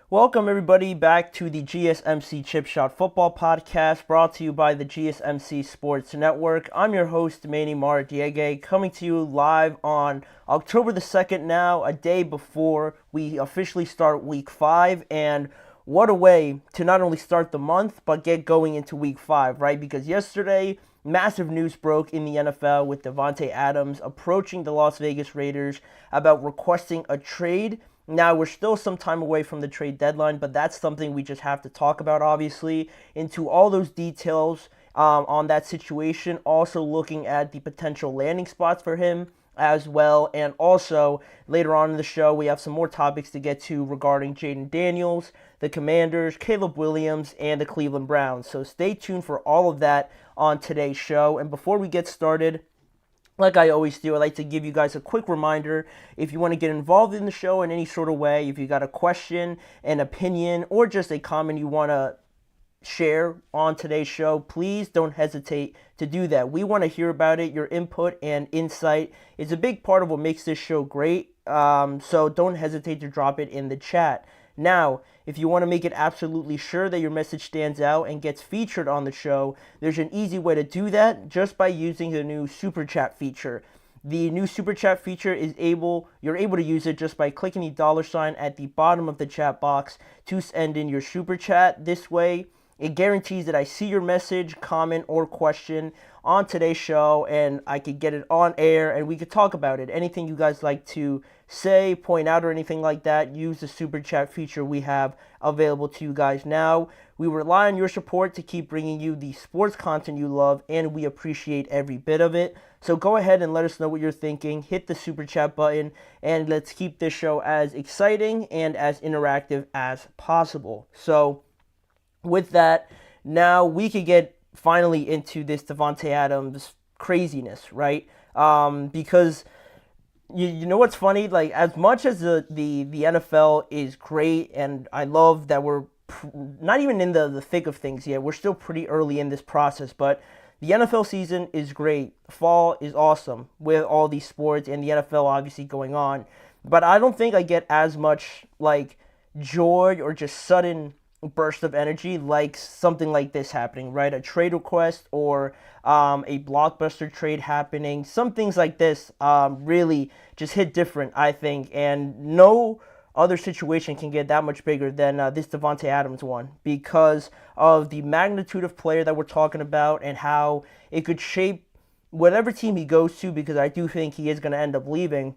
Welcome, everybody, back to the GSMC Chip Shot Football Podcast, brought to you by the GSMC Sports Network. I'm your host, Manny Maradiege, coming to you live on October the 2nd now, a day before we officially start Week 5. And what a way to not only start the month, but get going into Week 5, right? Because yesterday, massive news broke in the NFL with Davante Adams approaching the Las Vegas Raiders about requesting a trade. Now, we're still some time away from the trade deadline, but that's something we just have to talk about, obviously, into all those details on that situation. Also looking at the potential landing spots for him as well. And also, later on in the show, we have some more topics to get to regarding Jaden Daniels, the Commanders, Caleb Williams, and the Cleveland Browns. So stay tuned for all of that on today's show. And before we get started, like I always do, I like to give you guys a quick reminder. If you want to get involved in the show in any sort of way, if you got a question, an opinion, or just a comment you want to share on today's show, please don't hesitate to do that. We want to hear about it. Your input and insight is a big part of what makes this show great. So don't hesitate to drop it in the chat. Now, if you want to make it absolutely sure that your message stands out and gets featured on the show, there's an easy way to do that just by using the new Super Chat feature. The new Super Chat feature you're able to use it just by clicking the $ at the bottom of the chat box to send in your Super Chat. This way, it guarantees that I see your message, comment, or question on today's show, and I could get it on air, and we could talk about it. Anything you guys like to say, point out, or anything like that, use the Super Chat feature we have available to you guys now. We rely on your support to keep bringing you the sports content you love, and we appreciate every bit of it. So go ahead and let us know what you're thinking. Hit the Super Chat button, and let's keep this show as exciting and as interactive as possible. So with that, now we could get finally into this Davante Adams craziness, right? Because you know what's funny? Like, as much as the NFL is great, and I love that we're not even in the thick of things yet. We're still pretty early in this process, but the NFL season is great. Fall is awesome with all these sports and the NFL obviously going on. But I don't think I get as much like joy or just sudden burst of energy like something like this happening, right? A trade request or a blockbuster trade happening. Some things like this really just hit different, I think, and no other situation can get that much bigger than this Davante Adams one, because of the magnitude of player that we're talking about and how it could shape whatever team he goes to, because I do think he is going to end up leaving.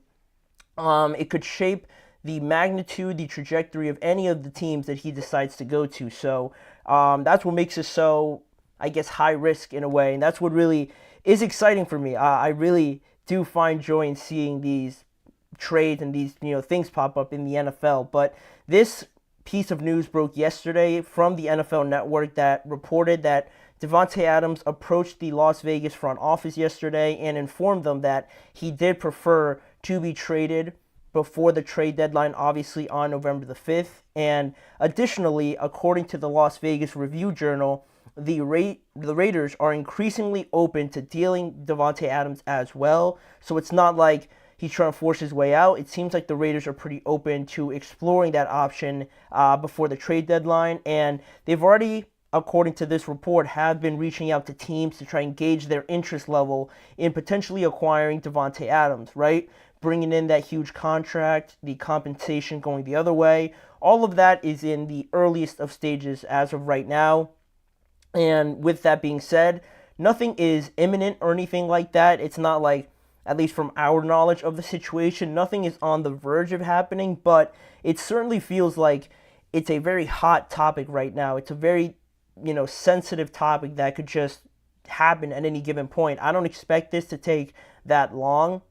It could shape the magnitude, the trajectory of any of the teams that he decides to go to. So that's what makes it so, I guess, high risk in a way. And that's what really is exciting for me. I really do find joy in seeing these trades and these things pop up in the NFL. But this piece of news broke yesterday from the NFL Network that reported that Davante Adams approached the Las Vegas front office yesterday and informed them that he did prefer to be traded before the trade deadline, obviously on November the 5th. And additionally, according to the Las Vegas Review-Journal, the Raiders are increasingly open to dealing Davante Adams as well. So it's not like he's trying to force his way out. It seems like the Raiders are pretty open to exploring that option before the trade deadline. And they've already, according to this report, have been reaching out to teams to try and gauge their interest level in potentially acquiring Davante Adams, right? Bringing in that huge contract, the compensation going the other way. All of that is in the earliest of stages as of right now. And with that being said, nothing is imminent or anything like that. It's not like, at least from our knowledge of the situation, nothing is on the verge of happening, but it certainly feels like it's a very hot topic right now. It's a very, sensitive topic that could just happen at any given point. I don't expect this to take that long.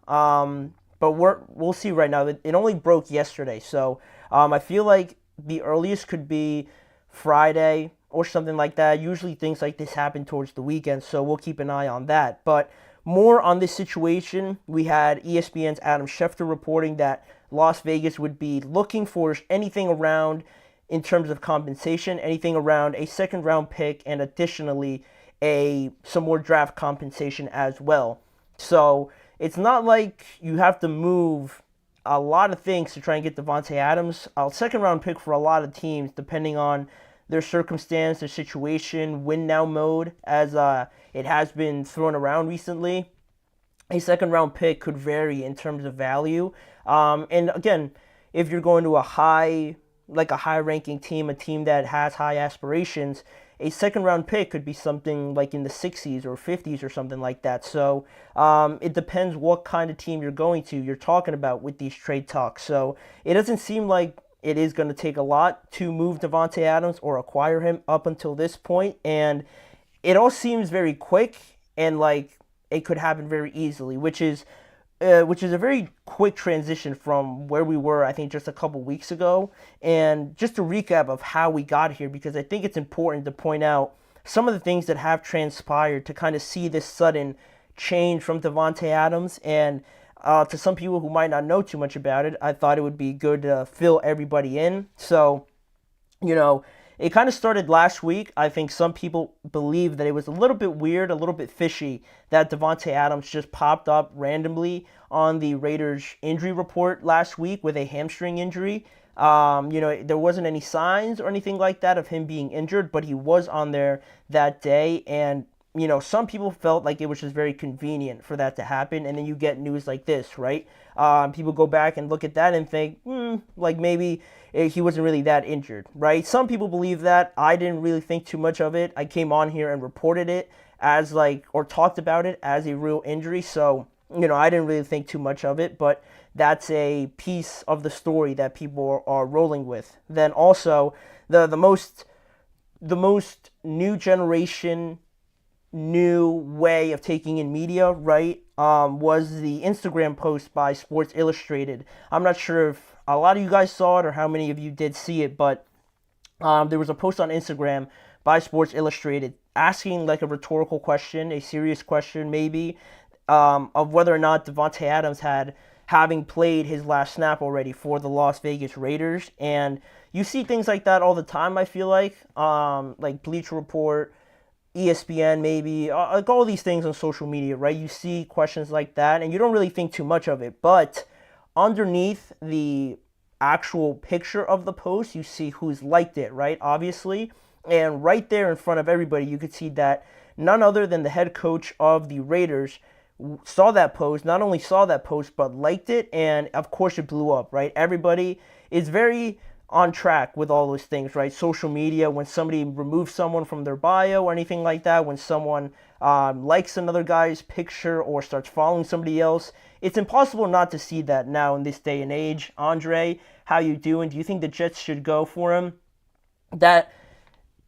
But we'll see right now. It only broke yesterday, so I feel like the earliest could be Friday or something like that. Usually things like this happen towards the weekend, so we'll keep an eye on that. But more on this situation, we had ESPN's Adam Schefter reporting that Las Vegas would be looking for anything around, in terms of compensation, anything around a second-round pick and additionally some more draft compensation as well. So it's not like you have to move a lot of things to try and get Davante Adams. A second round pick for a lot of teams, depending on their circumstance, their situation, win now mode, as it has been thrown around recently. A second round pick could vary in terms of value. And again, if you're going to a high ranking team, a team that has high aspirations, a second round pick could be something like in the 60s or 50s or something like that. So it depends what kind of team you're talking about with these trade talks. So it doesn't seem like it is going to take a lot to move Davante Adams or acquire him up until this point, and it all seems very quick and like it could happen very easily, which is a very quick transition from where we were, I think, just a couple weeks ago. And just a recap of how we got here, because I think it's important to point out some of the things that have transpired to kind of see this sudden change from Davante Adams. And to some people who might not know too much about it, I thought it would be good to fill everybody in. So, you know, it kind of started last week. I think some people believe that it was a little bit weird, a little bit fishy that Davante Adams just popped up randomly on the Raiders injury report last week with a hamstring injury. There wasn't any signs or anything like that of him being injured, but he was on there that day. And, some people felt like it was just very convenient for that to happen. And then you get news like this, right? People go back and look at that and think, like maybe he wasn't really that injured, right? Some people believe that. I didn't really think too much of it. I came on here and reported it as or talked about it as a real injury. So, I didn't really think too much of it, but that's a piece of the story that people are rolling with. Then also the most new generation, new way of taking in media, right, was the Instagram post by Sports Illustrated. I'm not sure if a lot of you guys saw it or how many of you did see it, but there was a post on Instagram by Sports Illustrated asking like a rhetorical question, a serious question maybe, of whether or not Davante Adams having played his last snap already for the Las Vegas Raiders. And you see things like that all the time, I feel like Bleacher Report, ESPN maybe, like all these things on social media, right? You see questions like that and you don't really think too much of it, but underneath the actual picture of the post, you see who's liked it, right? Obviously. And right there in front of everybody, you could see that none other than the head coach of the Raiders saw that post, not only saw that post, but liked it. And of course it blew up, right? Everybody is very on track with all those things, right? Social media, when somebody removes someone from their bio or anything like that, when someone likes another guy's picture or starts following somebody else, it's impossible not to see that now in this day and age. Andre, how you doing? Do you think the Jets should go for him? That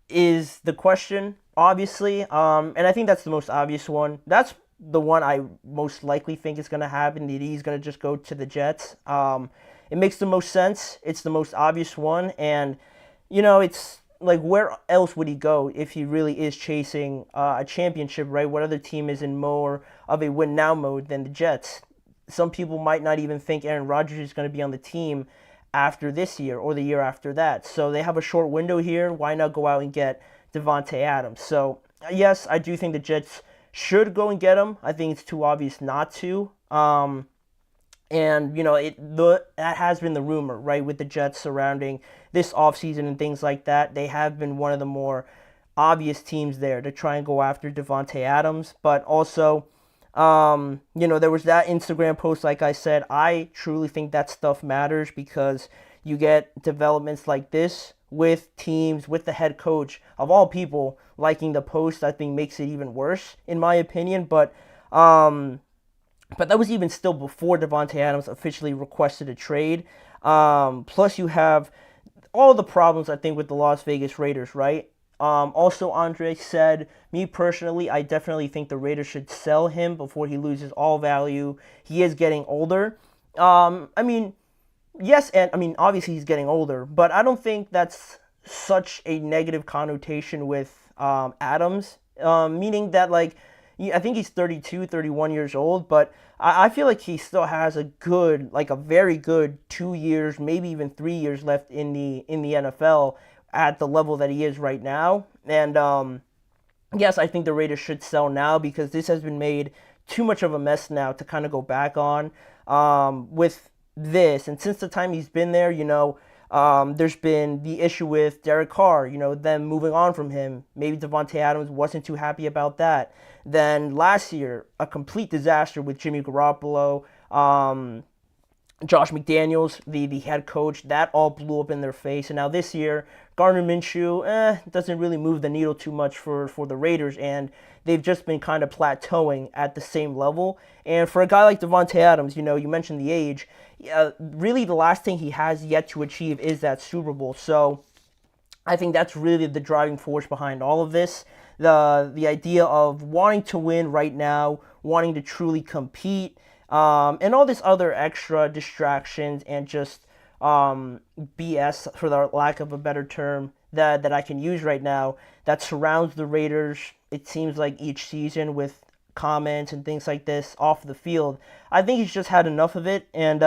is the question, obviously. And I think that's the most obvious one. That's the one I most likely think is going to happen, that he's going to just go to the Jets. It makes the most sense. It's the most obvious one. And, it's like, where else would he go if he really is chasing a championship, right? What other team is in more of a win-now mode than the Jets? Some people might not even think Aaron Rodgers is going to be on the team after this year or the year after that. So they have a short window here. Why not go out and get Davante Adams? So, yes, I do think the Jets should go and get him. I think it's too obvious not to. And, that has been the rumor, right, with the Jets surrounding this offseason and things like that. They have been one of the more obvious teams there to try and go after Davante Adams. But also, there was that Instagram post, like I said. I truly think that stuff matters because you get developments like this with teams, with the head coach, of all people, liking the post. I think makes it even worse, in my opinion. But that was even still before Davante Adams officially requested a trade. Plus, you have all the problems, I think, with the Las Vegas Raiders, right? Also, Andre said, me personally, I definitely think the Raiders should sell him before he loses all value. He is getting older. Yes, and obviously he's getting older, but I don't think that's such a negative connotation with Adams, meaning that, I think he's 32, 31 years old, but I feel like he still has a very good 2 years, maybe even 3 years left in the NFL at the level that he is right now. And yes, I think the Raiders should sell now because this has been made too much of a mess now to kind of go back on. With this. And since the time he's been there, there's been the issue with Derek Carr, them moving on from him. Maybe Davante Adams wasn't too happy about that. Then last year, a complete disaster with Jimmy Garoppolo, Josh McDaniels, the head coach. That all blew up in their face. And now this year, Gardner Minshew doesn't really move the needle too much for the Raiders, and they've just been kind of plateauing at the same level. And for a guy like Davante Adams, you mentioned the age, really the last thing he has yet to achieve is that Super Bowl. So I think that's really the driving force behind all of this. The idea of wanting to win right now, wanting to truly compete, and all this other extra distractions and just BS, for the lack of a better term, that I can use right now, that surrounds the Raiders, it seems like each season, with comments and things like this off the field. I think he's just had enough of it, and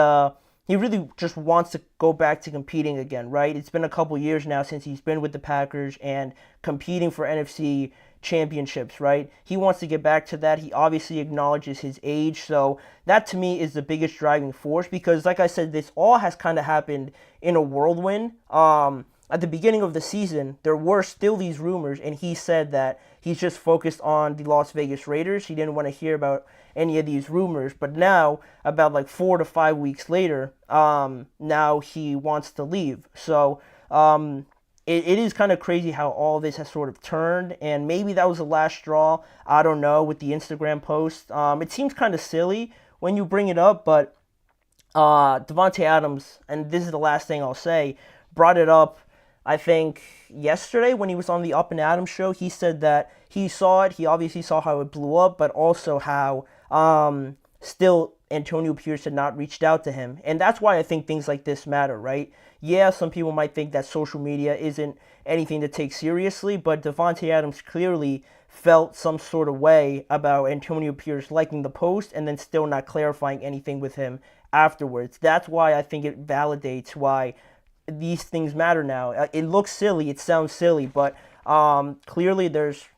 he really just wants to go back to competing again, right? It's been a couple years now since he's been with the Packers and competing for NFC championships, right? He wants to get back to that. He obviously acknowledges his age, so that to me is the biggest driving force, because like I said, this all has kind of happened in a whirlwind. At the beginning of the season, there were still these rumors, and he said that he's just focused on the Las Vegas Raiders. He didn't want to hear about any of these rumors, but now, about like 4 to 5 weeks later, now he wants to leave. So it is kind of crazy how all this has sort of turned, and maybe that was the last straw. I don't know, with the Instagram post. It seems kind of silly when you bring it up, but Davante Adams, and this is the last thing I'll say, brought it up, I think, yesterday when he was on the Up and Adams show. He said that he saw it. He obviously saw how it blew up, but also how still Antonio Pierce had not reached out to him. And that's why I think things like this matter, right? Yeah, some people might think that social media isn't anything to take seriously, but Davante Adams clearly felt some sort of way about Antonio Pierce liking the post and then still not clarifying anything with him afterwards. That's why I think it validates why these things matter now. It looks silly, it sounds silly, but clearly there's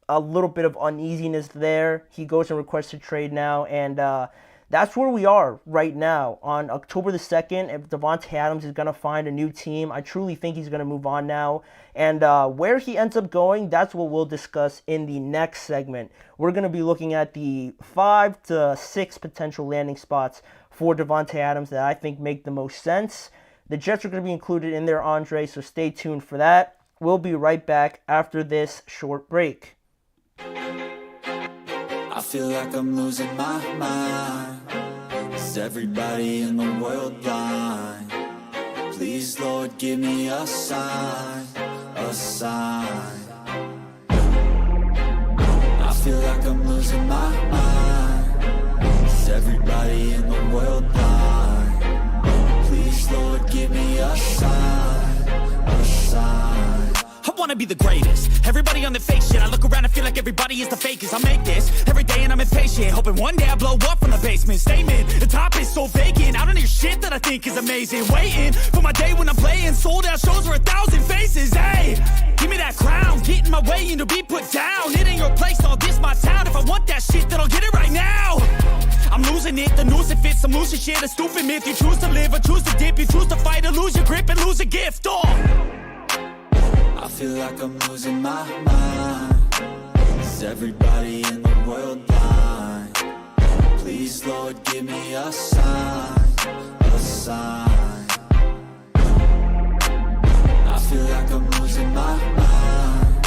a little bit of uneasiness there. He goes and requests a trade now, and that's where we are right now. On October the 2nd, if Davante Adams is going to find a new team, I truly think he's going to move on now. And where he ends up going, that's what we'll discuss in the next segment. We're going to be looking at the 5 to 6 potential landing spots for Davante Adams that I think make the most sense. The Jets are going to be included in there, Andre, so stay tuned for that. We'll be right back after this short break. I feel like I'm losing my mind. Is everybody in the world blind? Please, Lord, give me a sign, a sign. I feel like I'm losing my mind. Is everybody in the world blind? Please, Lord, give me a sign, a sign. I wanna be the greatest. Everybody on the fake shit. I look around and feel like everybody is the fakest. I make this every day and I'm impatient, hoping one day I blow up from the basement. Statement, the top is so vacant. I don't hear shit that I think is amazing. Waiting for my day when I'm playing sold out shows for 1,000 faces. Hey, give me that crown, get in my way and to be put down. It ain't your place, all this my town. If I want that shit, then I'll get it right now. I'm losing it, the noose it fits. I'm losing shit, a stupid myth. You choose to live or choose to dip. You choose to fight or lose your grip and lose a gift. I feel like I'm losing my mind. Is everybody in the world blind? Please, Lord, give me a sign, a sign. I feel like I'm losing my mind.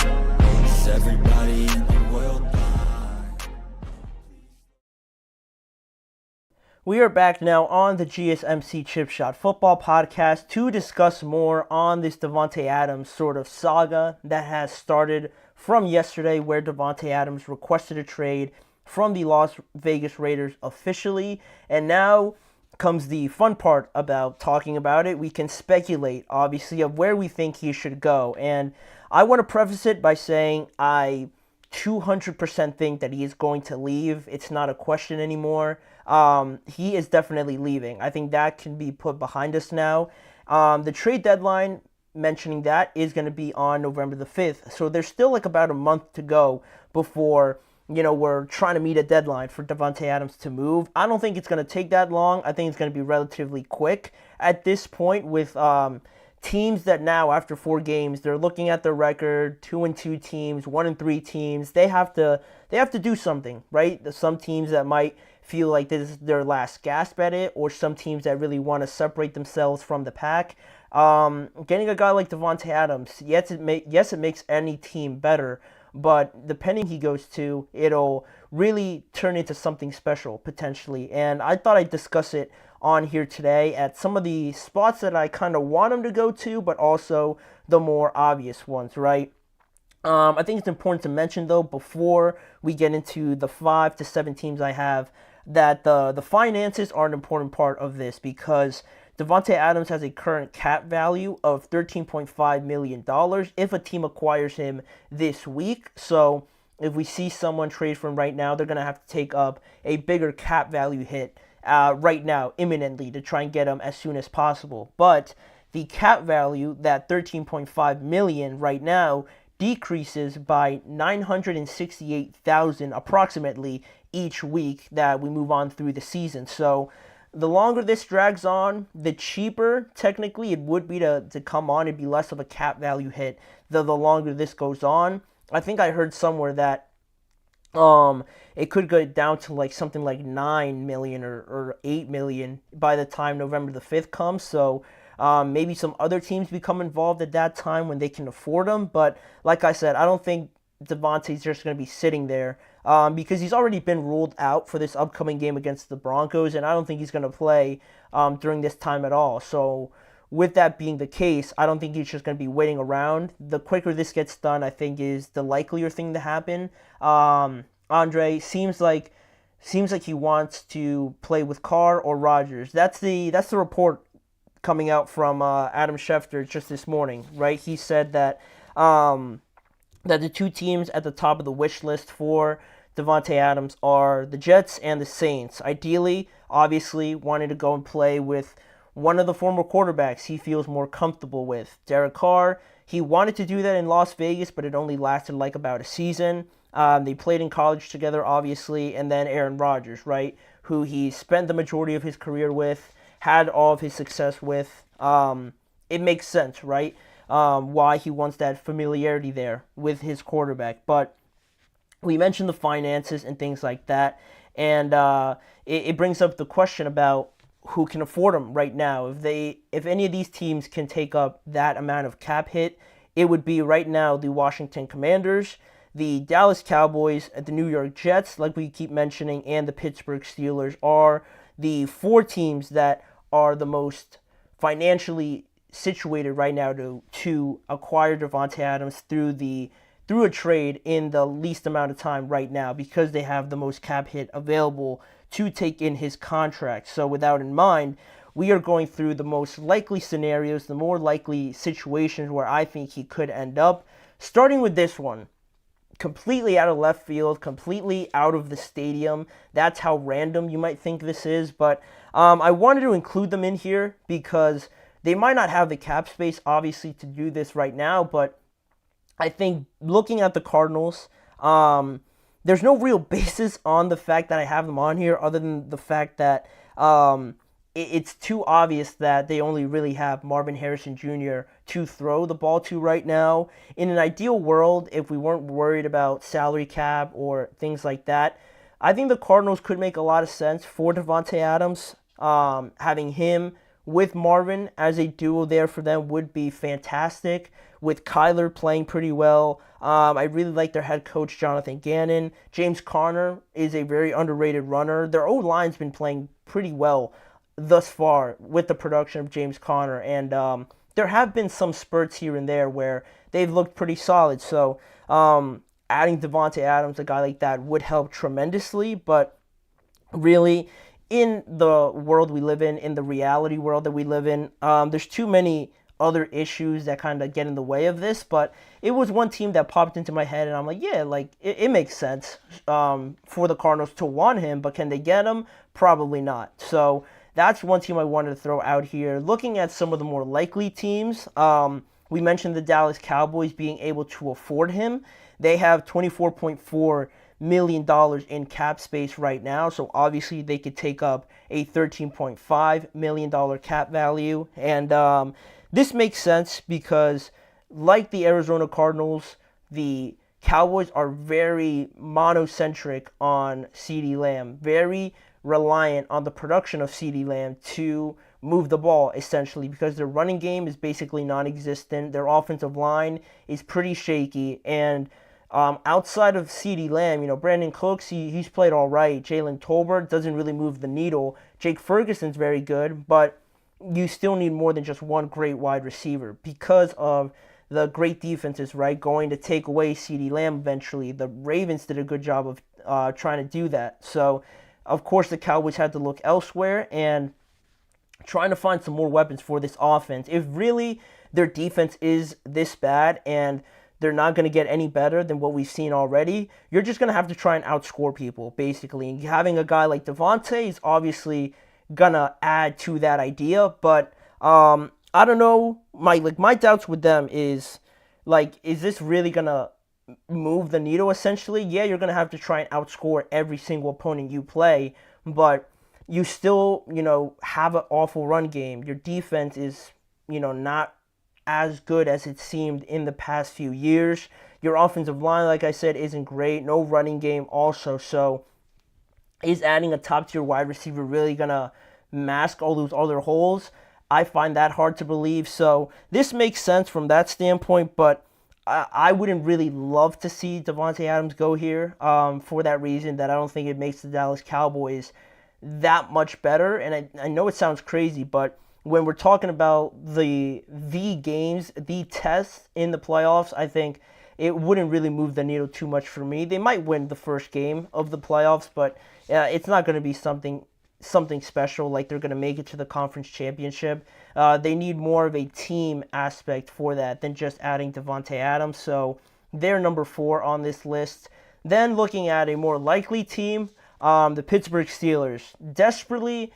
Is everybody in the world blind? We are back now on the GSMC Chip Shot Football Podcast to discuss more on this Davante Adams sort of saga that has started from yesterday, where Davante Adams requested a trade from the Las Vegas Raiders officially. And now comes the fun part about talking about it. We can speculate, obviously, of where we think he should go. And I want to preface it by saying I 200% think that he is going to leave. It's not a question anymore. He is definitely leaving. I think that can be put behind us now. The trade deadline, mentioning that, is going to be on November the 5th. So there's still like about a month to go before we're trying to meet a deadline for Davante Adams to move. I don't think it's going to take that long. I think it's going to be relatively quick at this point with teams that now, after 4 games, they're looking at their record, 2-2 teams, 1-3 teams. They have to do something, right? There's some teams that might feel like this is their last gasp at it, or some teams that really want to separate themselves from the pack. Getting a guy like Davante Adams, yes, it makes any team better, but depending he goes to, it'll really turn into something special, potentially. And I thought I'd discuss it on here today at some of the spots that I kind of want him to go to, but also the more obvious ones, right? I think it's important to mention, though, before we get into the 5 to 7 teams I have, that the finances are an important part of this, because Davante Adams has a current cap value of $13.5 million if a team acquires him this week. So if we see someone trade for him right now, they're going to have to take up a bigger cap value hit right now, imminently, to try and get him as soon as possible. But the cap value, that $13.5 million right now, decreases by $968,000 approximately each week that we move on through the season. So the longer this drags on, the cheaper technically it would be to come on. It'd be less of a cap value hit the longer this goes on. I think I heard somewhere that it could go down to like something like 9 million or 8 million by the time November the 5th comes. So maybe some other teams become involved at that time when they can afford them. But like I said, I don't think Davante's just going to be sitting there because he's already been ruled out for this upcoming game against the Broncos, and I don't think he's going to play during this time at all. So with that being the case, I don't think he's just going to be waiting around. The quicker this gets done, I think, is the likelier thing to happen. Andre seems like he wants to play with Carr or Rodgers. That's the report coming out from Adam Schefter just this morning, right? He said that that the 2 teams at the top of the wish list for Davante Adams are the Jets and the Saints. Ideally, obviously, wanting to go and play with one of the former quarterbacks he feels more comfortable with. Derek Carr, he wanted to do that in Las Vegas, but it only lasted like about a season. They played in college together, obviously, and then Aaron Rodgers, right, who he spent the majority of his career with, had all of his success with. It makes sense, right? Why he wants that familiarity there with his quarterback. But we mentioned the finances and things like that, and it brings up the question about who can afford him right now. If any of these teams can take up that amount of cap hit, it would be right now the Washington Commanders, the Dallas Cowboys, the New York Jets, like we keep mentioning, and the Pittsburgh Steelers are the 4 teams that are the most financially situated right now to acquire Davante Adams through a trade in the least amount of time right now, because they have the most cap hit available to take in his contract. So with that in mind, we are going through the most likely scenarios, the more likely situations where I think he could end up, starting with this one. Completely out of left field, completely out of the stadium. That's how random you might think this is, but I wanted to include them in here because they might not have the cap space, obviously, to do this right now, but I think looking at the Cardinals, there's no real basis on the fact that I have them on here other than the fact that it's too obvious that they only really have Marvin Harrison Jr. to throw the ball to right now. In an ideal world, if we weren't worried about salary cap or things like that, I think the Cardinals could make a lot of sense for Davante Adams. Having him with Marvin as a duo there for them would be fantastic. With Kyler playing pretty well, I really like their head coach, Jonathan Gannon. James Conner is a very underrated runner. Their O-line's been playing pretty well thus far with the production of James Conner, and there have been some spurts here and there where they've looked pretty solid. So adding Davante Adams, a guy like that, would help tremendously, but really, in the world we live in the reality world that we live in, there's too many other issues that kind of get in the way of this, but it was one team that popped into my head, and I'm like, yeah, like, it makes sense for the Cardinals to want him, but can they get him? Probably not. So that's one team I wanted to throw out here. Looking at some of the more likely teams, we mentioned the Dallas Cowboys being able to afford him. They have $24.4 million in cap space right now, so obviously they could take up a $13.5 million cap value. And this makes sense because, like the Arizona Cardinals, the Cowboys are very monocentric on CeeDee Lamb, very reliant on the production of CeeDee Lamb to move the ball, essentially, because their running game is basically non-existent. Their offensive line is pretty shaky, and outside of CeeDee Lamb, Brandon Cooks, he's played all right. Jalen Tolbert doesn't really move the needle. Jake Ferguson's very good, but you still need more than just one great wide receiver because of the great defenses, right, going to take away CeeDee Lamb eventually. The Ravens did a good job of trying to do that. So, of course, the Cowboys had to look elsewhere and trying to find some more weapons for this offense. If really their defense is this bad and they're not going to get any better than what we've seen already, you're just going to have to try and outscore people, basically. And having a guy like Davante is obviously going to add to that idea, but I don't know. My doubts with them is this really going to move the needle, essentially? Yeah, you're going to have to try and outscore every single opponent you play, but you still, have an awful run game. Your defense is, not as good as it seemed in the past few years. Your offensive line, like I said, isn't great. No running game also. So is adding a top-tier wide receiver really going to mask all those other holes? I find that hard to believe. So this makes sense from that standpoint, but I wouldn't really love to see Davante Adams go here for that reason, that I don't think it makes the Dallas Cowboys that much better. And I know it sounds crazy, but when we're talking about the games, the tests in the playoffs, I think it wouldn't really move the needle too much for me. They might win the first game of the playoffs, but it's not going to be something special like they're going to make it to the conference championship. They need more of a team aspect for that than just adding Davante Adams. So they're number 4 on this list. Then looking at a more likely team, the Pittsburgh Steelers desperately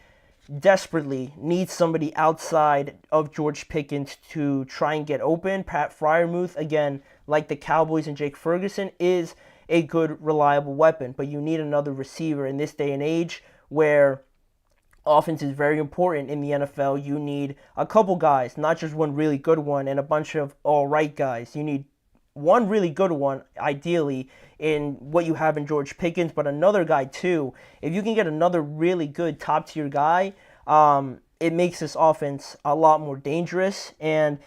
need somebody outside of George Pickens to try and get open. Pat Freiermuth, again, like the Cowboys and Jake Ferguson, is a good, reliable weapon, but you need another receiver in this day and age where offense is very important in the NFL. You need a couple guys, not just one really good one and a bunch of all right guys. You need one really good one, ideally, in what you have in George Pickens, but another guy too. If you can get another really good top-tier guy, it makes this offense a lot more dangerous. And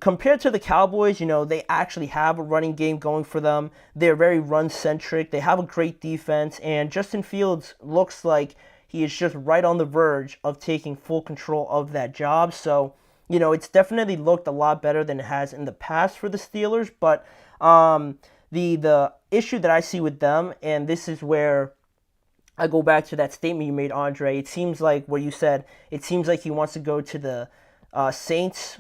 compared to the Cowboys, they actually have a running game going for them. They're very run-centric. They have a great defense, and Justin Fields looks like he is just right on the verge of taking full control of that job. So, it's definitely looked a lot better than it has in the past for the Steelers. But the issue that I see with them, and this is where I go back to that statement you made, Andre. It seems like what you said, it seems like he wants to go to the Saints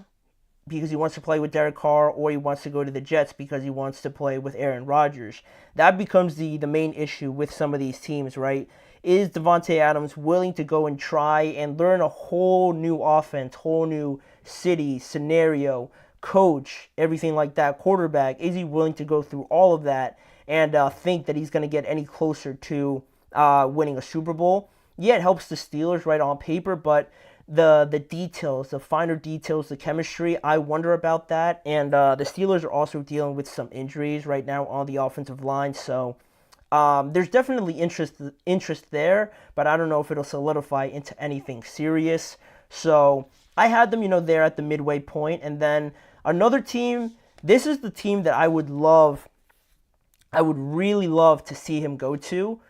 because he wants to play with Derek Carr, or he wants to go to the Jets because he wants to play with Aaron Rodgers. That becomes the main issue with some of these teams, right? Is Davante Adams willing to go and try and learn a whole new offense, whole new city, scenario, coach, everything like that, quarterback? Is he willing to go through all of that and think that he's going to get any closer to winning a Super Bowl? Yeah, it helps the Steelers right on paper, but the details, the finer details, the chemistry, I wonder about that. And the Steelers are also dealing with some injuries right now on the offensive line, so there's definitely interest there, but I don't know if it'll solidify into anything serious. So I had them, there at the midway point. And then another team, this is the team that I would really love to see him go to.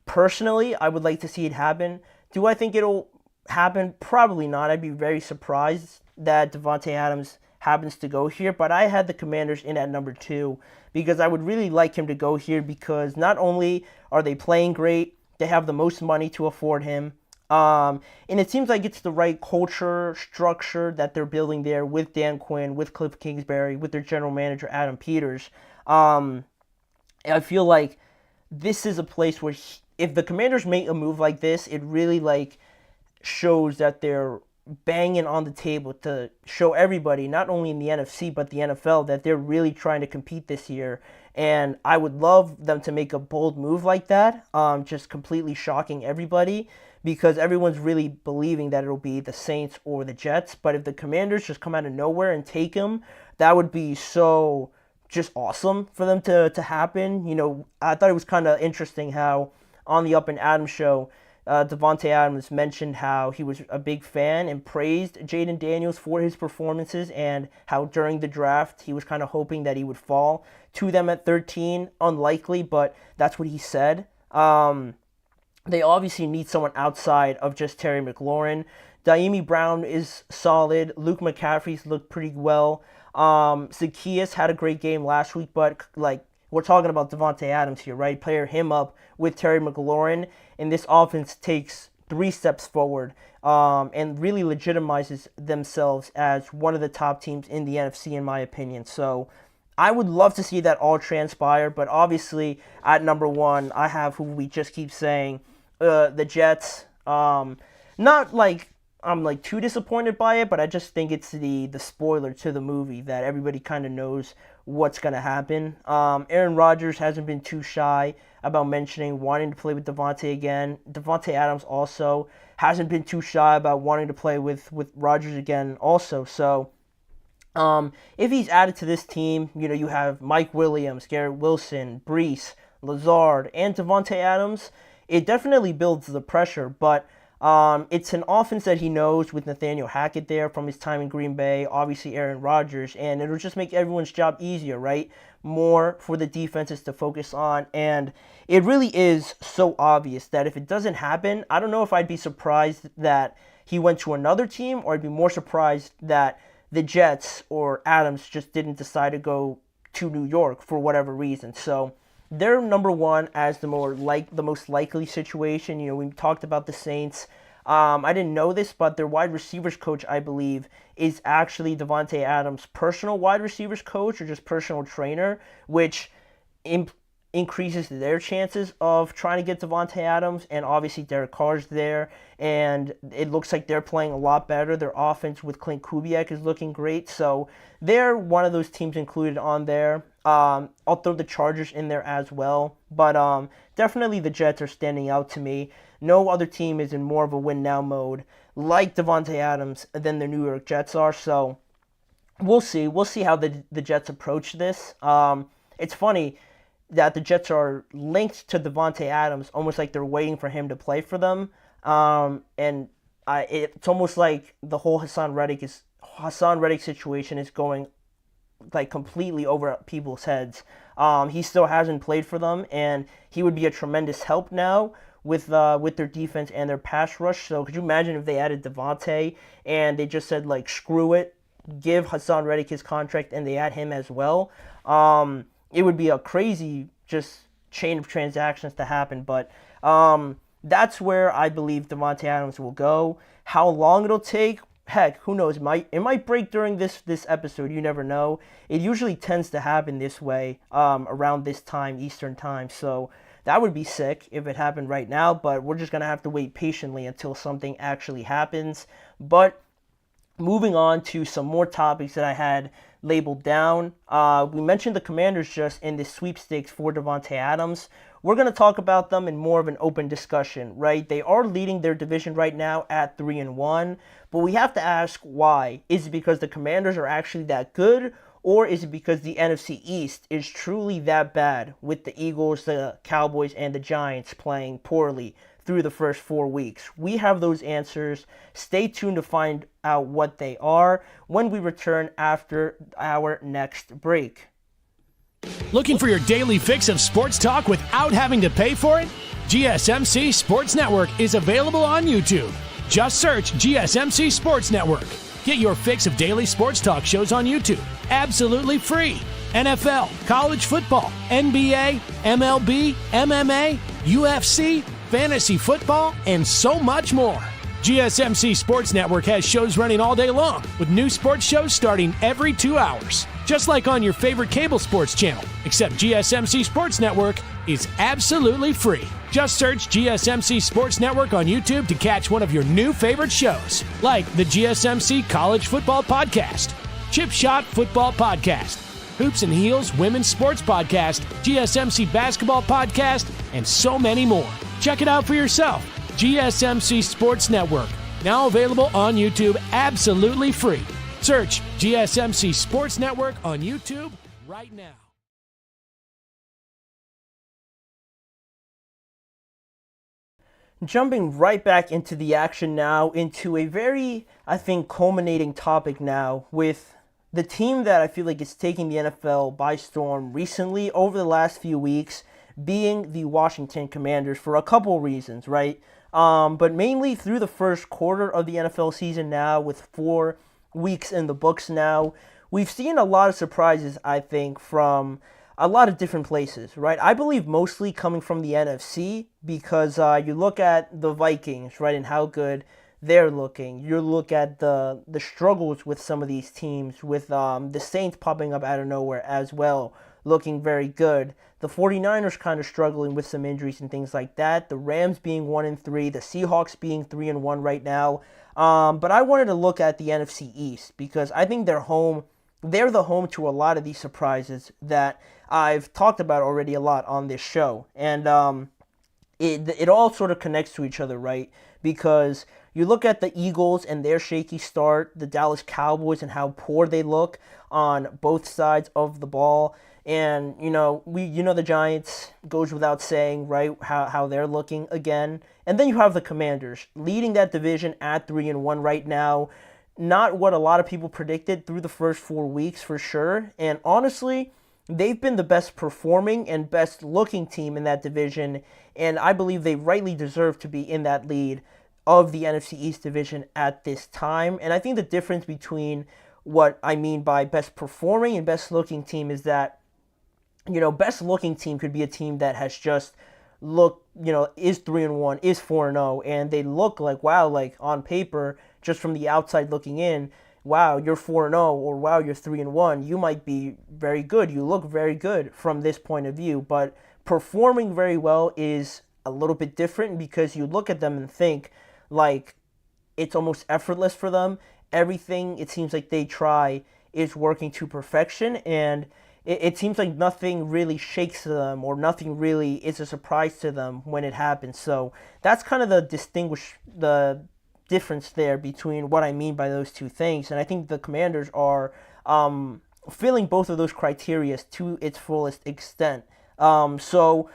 Personally, I would like to see it happen. Do I think it'll happen? Probably not. I'd be very surprised that Davante Adams happens to go here, but I had the Commanders in at number 2 because I would really like him to go here because not only are they playing great, they have the most money to afford him, and it seems like it's the right culture, structure that they're building there with Dan Quinn, with Cliff Kingsbury, with their general manager, Adam Peters. I feel like this is a place where if the Commanders make a move like this, it really shows that they're banging on the table to show everybody, not only in the NFC but the NFL, that they're really trying to compete this year. And I would love them to make a bold move like that, just completely shocking everybody, because everyone's really believing that it'll be the Saints or the Jets. But if the Commanders just come out of nowhere and take him, that would be so just awesome for them to happen. You know, I thought it was kind of interesting how on the Up and Adams show, Davante Adams mentioned how he was a big fan and praised Jaden Daniels for his performances, and how during the draft he was kind of hoping that he would fall to them at 13. Unlikely, but that's what he said. They obviously need someone outside of just Terry McLaurin. Daimi Brown is solid. Luke McCaffrey's looked pretty well. Zacchaeus had a great game last week, but like, we're talking about Davante Adams here, right? Pair him up with Terry McLaurin, and this offense takes 3 steps forward and really legitimizes themselves as one of the top teams in the NFC, in my opinion. So I would love to see that all transpire, but obviously at number 1, I have who we just keep saying, the Jets. Not like I'm like too disappointed by it, but I just think it's the spoiler to the movie that everybody kind of knows what's going to happen. Aaron Rodgers hasn't been too shy about mentioning wanting to play with Davante again. Davante Adams also hasn't been too shy about wanting to play with Rodgers again also. So if he's added to this team, you know, you have Mike Williams, Garrett Wilson, Brees, Lazard, and Davante Adams. It definitely builds the pressure, but it's an offense that he knows with Nathaniel Hackett there from his time in Green Bay, obviously Aaron Rodgers, and it'll just make everyone's job easier, right? More for the defenses to focus on, and it really is so obvious that if it doesn't happen, I don't know if I'd be surprised that he went to another team, or I'd be more surprised that the Jets or Adams just didn't decide to go to New York for whatever reason. So they're number 1 as the most likely situation. You know, we talked about the Saints. I didn't know this, but their wide receivers coach, I believe, is actually Davante Adams' personal wide receivers coach, or just personal trainer, which increases their chances of trying to get Davante Adams. And obviously Derek Carr's there, and it looks like they're playing a lot better. Their offense with Clint Kubiak is looking great, so they're one of those teams included on there. I'll throw the Chargers in there as well, but definitely the Jets are standing out to me. No other team is in more of a win-now mode like Davante Adams than the New York Jets are, so we'll see. We'll see how the Jets approach this. It's funny that the Jets are linked to Davante Adams, almost like they're waiting for him to play for them, and it's almost like the whole Hassan Reddick situation is going like completely over people's heads. He still hasn't played for them, and he would be a tremendous help now with their defense and their pass rush. So could you imagine if they added Davante and they just said, like, screw it, give Hassan Reddick his contract, and they add him as well? It would be a crazy just chain of transactions to happen, but that's where I believe Davante Adams will go. How long it'll take, heck, who knows? It might break during this episode. You never know. It usually tends to happen this way around this time, Eastern time. So that would be sick if it happened right now. But we're just going to have to wait patiently until something actually happens. But moving on to some more topics that I had labeled down. We mentioned the Commanders just in this sweepstakes for Davante Adams. We're going to talk about them in more of an open discussion, right? They are leading their division right now at 3-1, but we have to ask why. Is it because the Commanders are actually that good, or is it because the NFC East is truly that bad with the Eagles, the Cowboys, and the Giants playing poorly through the first 4 weeks? We have those answers. Stay tuned to find out what they are when we return after our next break. Looking for your daily fix of sports talk without having to pay for it? GSMC Sports Network is available on YouTube. Just search GSMC Sports Network. Get your fix of daily sports talk shows on YouTube, absolutely free. NFL, college football, NBA, MLB, MMA, UFC, fantasy football, and so much more. GSMC Sports Network has shows running all day long, with new sports shows starting every 2 hours. just like on your favorite cable sports channel, except GSMC Sports Network is absolutely free. Just search GSMC Sports Network on YouTube to catch one of your new favorite shows, like the GSMC College Football Podcast, Chip Shot Football Podcast, Hoops and Heels Women's Sports Podcast, GSMC Basketball Podcast, and so many more. Check it out for yourself. GSMC Sports Network, now available on YouTube absolutely free. Search GSMC Sports Network on YouTube right now. Jumping right back into the action now, into a very, I think, culminating topic now with the team that I feel like is taking the NFL by storm recently over the last few weeks, being the Washington Commanders for a couple of reasons, right? But mainly through the first quarter of the NFL season now, with 4 weeks in the books now, we've seen a lot of surprises, I think, from a lot of different places, right? I believe mostly coming from the NFC, because you look at the Vikings, right, and how good they're looking. You look at the struggles with some of these teams, with the Saints popping up out of nowhere as well, looking very good. The 49ers kind of struggling with some injuries and things like that. The Rams being 1-3, the Seahawks being 3-1 right now. But I wanted to look at the NFC East, because I think they're the home to a lot of these surprises that I've talked about already a lot on this show. And it all sort of connects to each other, right? Because you look at the Eagles and their shaky start, the Dallas Cowboys and how poor they look on both sides of the ball. And, the Giants, goes without saying, right, how they're looking again. And then you have the Commanders leading that division at 3-1 right now. Not what a lot of people predicted through the first 4 weeks for sure. And honestly, they've been the best performing and best looking team in that division. And I believe they rightly deserve to be in that lead of the NFC East division at this time. And I think the difference between what I mean by best performing and best looking team is that, best looking team could be a team that has just is 3-1, is 4-0, and they look like, wow, like on paper, just from the outside looking in, wow, you're 4-0, or wow, you're 3-1. You might be very good. You look very good from this point of view, but performing very well is a little bit different, because you look at them and think like it's almost effortless for them. Everything it seems like they try is working to perfection, and it seems like nothing really shakes them, or nothing really is a surprise to them when it happens. So that's kind of the difference there between what I mean by those two things. And I think the Commanders are filling both of those criteria to its fullest extent. So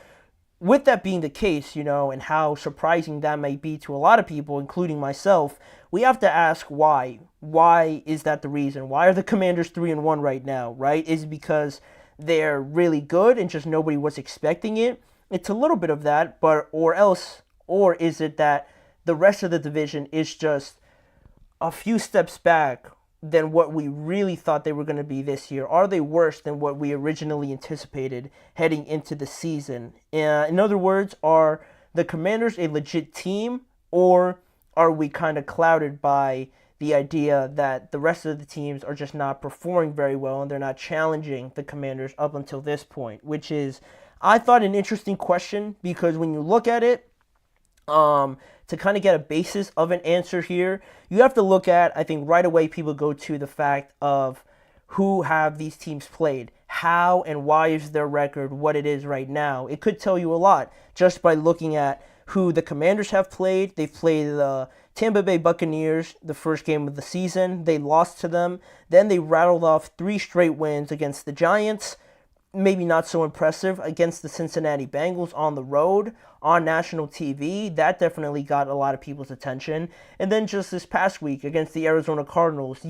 with that being the case, and how surprising that may be to a lot of people, including myself, we have to ask why. Why is that the reason? Why are the Commanders 3-1 right now, right? Is it because they're really good and just nobody was expecting it? It's a little bit of that, or is it that the rest of the division is just a few steps back than what we really thought they were going to be this year? Are they worse than what we originally anticipated heading into the season? In other words, are the Commanders a legit team, or are we kind of clouded by the idea that the rest of the teams are just not performing very well and they're not challenging the Commanders up until this point? Which is, I thought, an interesting question, because when you look at it, to kind of get a basis of an answer here, you have to look at, I think right away people go to the fact of who have these teams played, how and why is their record what it is right now. It could tell you a lot just by looking at who the Commanders have played. They've played the Tampa Bay Buccaneers the first game of the season. They lost to them. Then they rattled off 3 straight wins against the Giants. Maybe not so impressive against the Cincinnati Bengals on the road on national TV. That definitely got a lot of people's attention. And then just this past week against the Arizona Cardinals,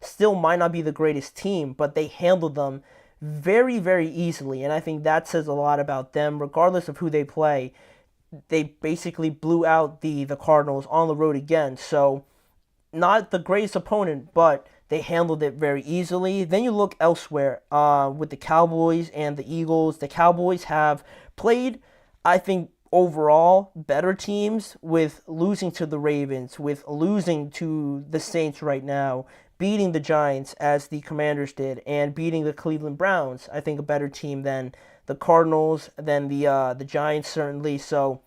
still might not be the greatest team, but they handled them very, very easily. And I think that says a lot about them. Regardless of who they play, they basically blew out the Cardinals on the road again. So not the greatest opponent, but they handled it very easily. Then you look elsewhere with the Cowboys and the Eagles. The Cowboys have played, I think, overall better teams, with losing to the Ravens, with losing to the Saints right now, beating the Giants as the Commanders did, and beating the Cleveland Browns. I think a better team than the Cardinals, than the Giants certainly. So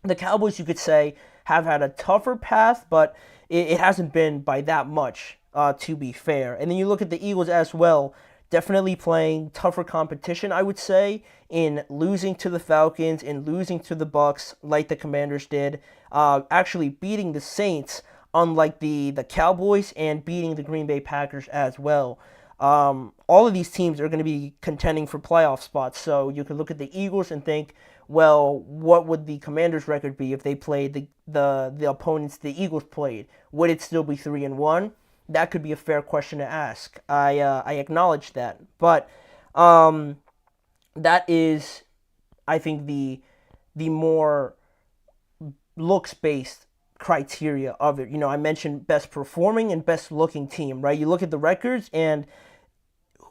the Cowboys, you could say, have had a tougher path, but it hasn't been by that much, to be fair. And then you look at the Eagles as well, definitely playing tougher competition, I would say, in losing to the Falcons, in losing to the Bucks, like the Commanders did, actually beating the Saints, unlike the Cowboys, and beating the Green Bay Packers as well. All of these teams are going to be contending for playoff spots, so you can look at the Eagles and think, well, what would the Commanders' record be if they played the opponents the Eagles played? Would it still be 3-1? That could be a fair question to ask. I acknowledge that, but that is, I think, the more looks-based criteria of it. I mentioned best performing and best looking team, right? You look at the records and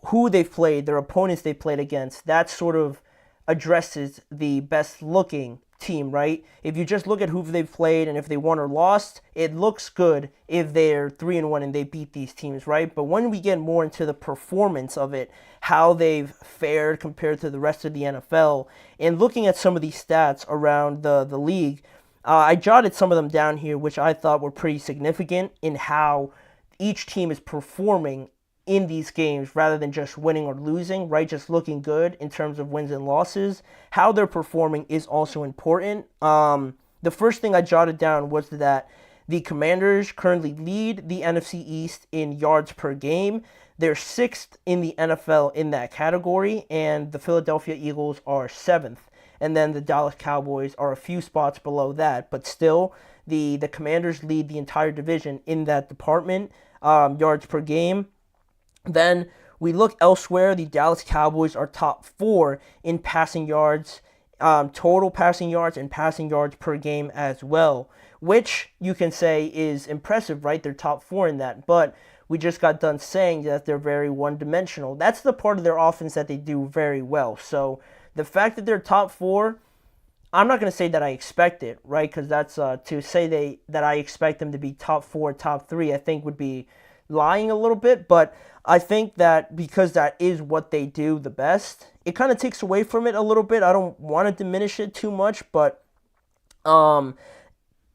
who they've played, their opponents they played against. That sort of addresses the best looking team, right? If you just look at who they've played and if they won or lost, it looks good if they're 3-1 and they beat these teams, right? But when we get more into the performance of it, how they've fared compared to the rest of the NFL, and looking at some of these stats around the league, I jotted some of them down here, which I thought were pretty significant in how each team is performing in these games rather than just winning or losing, right? Just looking good in terms of wins and losses. How they're performing is also important. The first thing I jotted down was that the Commanders currently lead the NFC East in yards per game. They're 6th in the NFL in that category, and the Philadelphia Eagles are 7th. And then the Dallas Cowboys are a few spots below that, but still, the Commanders lead the entire division in that department, yards per game. Then we look elsewhere. The Dallas Cowboys are top 4 in passing yards, total passing yards, and passing yards per game as well, which you can say is impressive, right? They're top 4 in that, but we just got done saying that they're very one-dimensional. That's the part of their offense that they do very well. So the fact that they're top 4, I'm not going to say that I expect it, right? Because that's to say that I expect them to be top 4, top 3, I think would be lying a little bit. But I think that because that is what they do the best, it kind of takes away from it a little bit. I don't want to diminish it too much, but you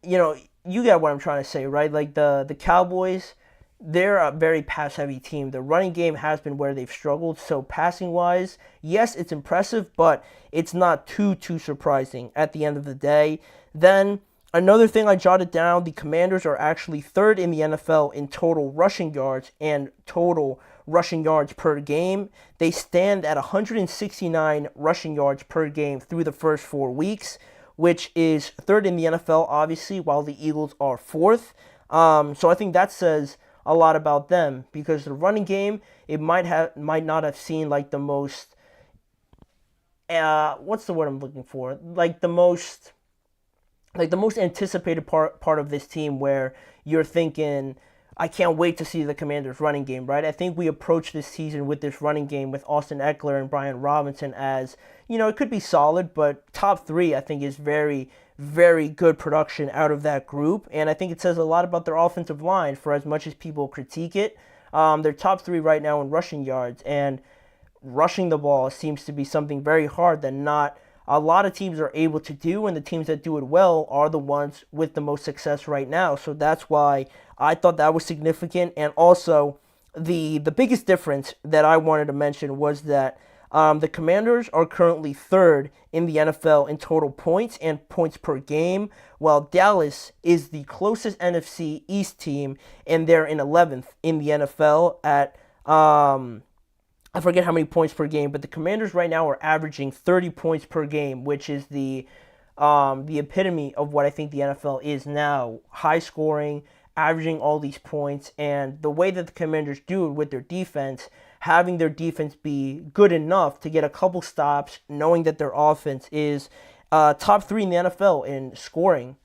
get what I'm trying to say, right? Like the Cowboys, they're a very pass-heavy team. The running game has been where they've struggled. So passing-wise, yes, it's impressive, but it's not too surprising at the end of the day. Then another thing I jotted down, the Commanders are actually 3rd in the NFL in total rushing yards and total rushing yards per game. They stand at 169 rushing yards per game through the first 4 weeks, which is 3rd in the NFL, obviously, while the Eagles are 4th. So I think that says a lot about them, because the running game, it might not have seen like the most, what's the word I'm looking for? Like the most anticipated part of this team, where you're thinking, I can't wait to see the Commanders' running game, right? I think we approached this season with this running game with Austin Eckler and Brian Robinson as, it could be solid, but top 3, I think, is very, very good production out of that group. And I think it says a lot about their offensive line, for as much as people critique it. They're top 3 right now in rushing yards, and rushing the ball seems to be something very hard that not a lot of teams are able to do, and the teams that do it well are the ones with the most success right now. So that's why I thought that was significant. And also, the biggest difference that I wanted to mention was that the Commanders are currently 3rd in the NFL in total points and points per game, while Dallas is the closest NFC East team, and they're in 11th in the NFL at I forget how many points per game, but the Commanders right now are averaging 30 points per game, which is the epitome of what I think the NFL is now. High scoring, averaging all these points, and the way that the Commanders do it with their defense, having their defense be good enough to get a couple stops, knowing that their offense is top 3 in the NFL in scoring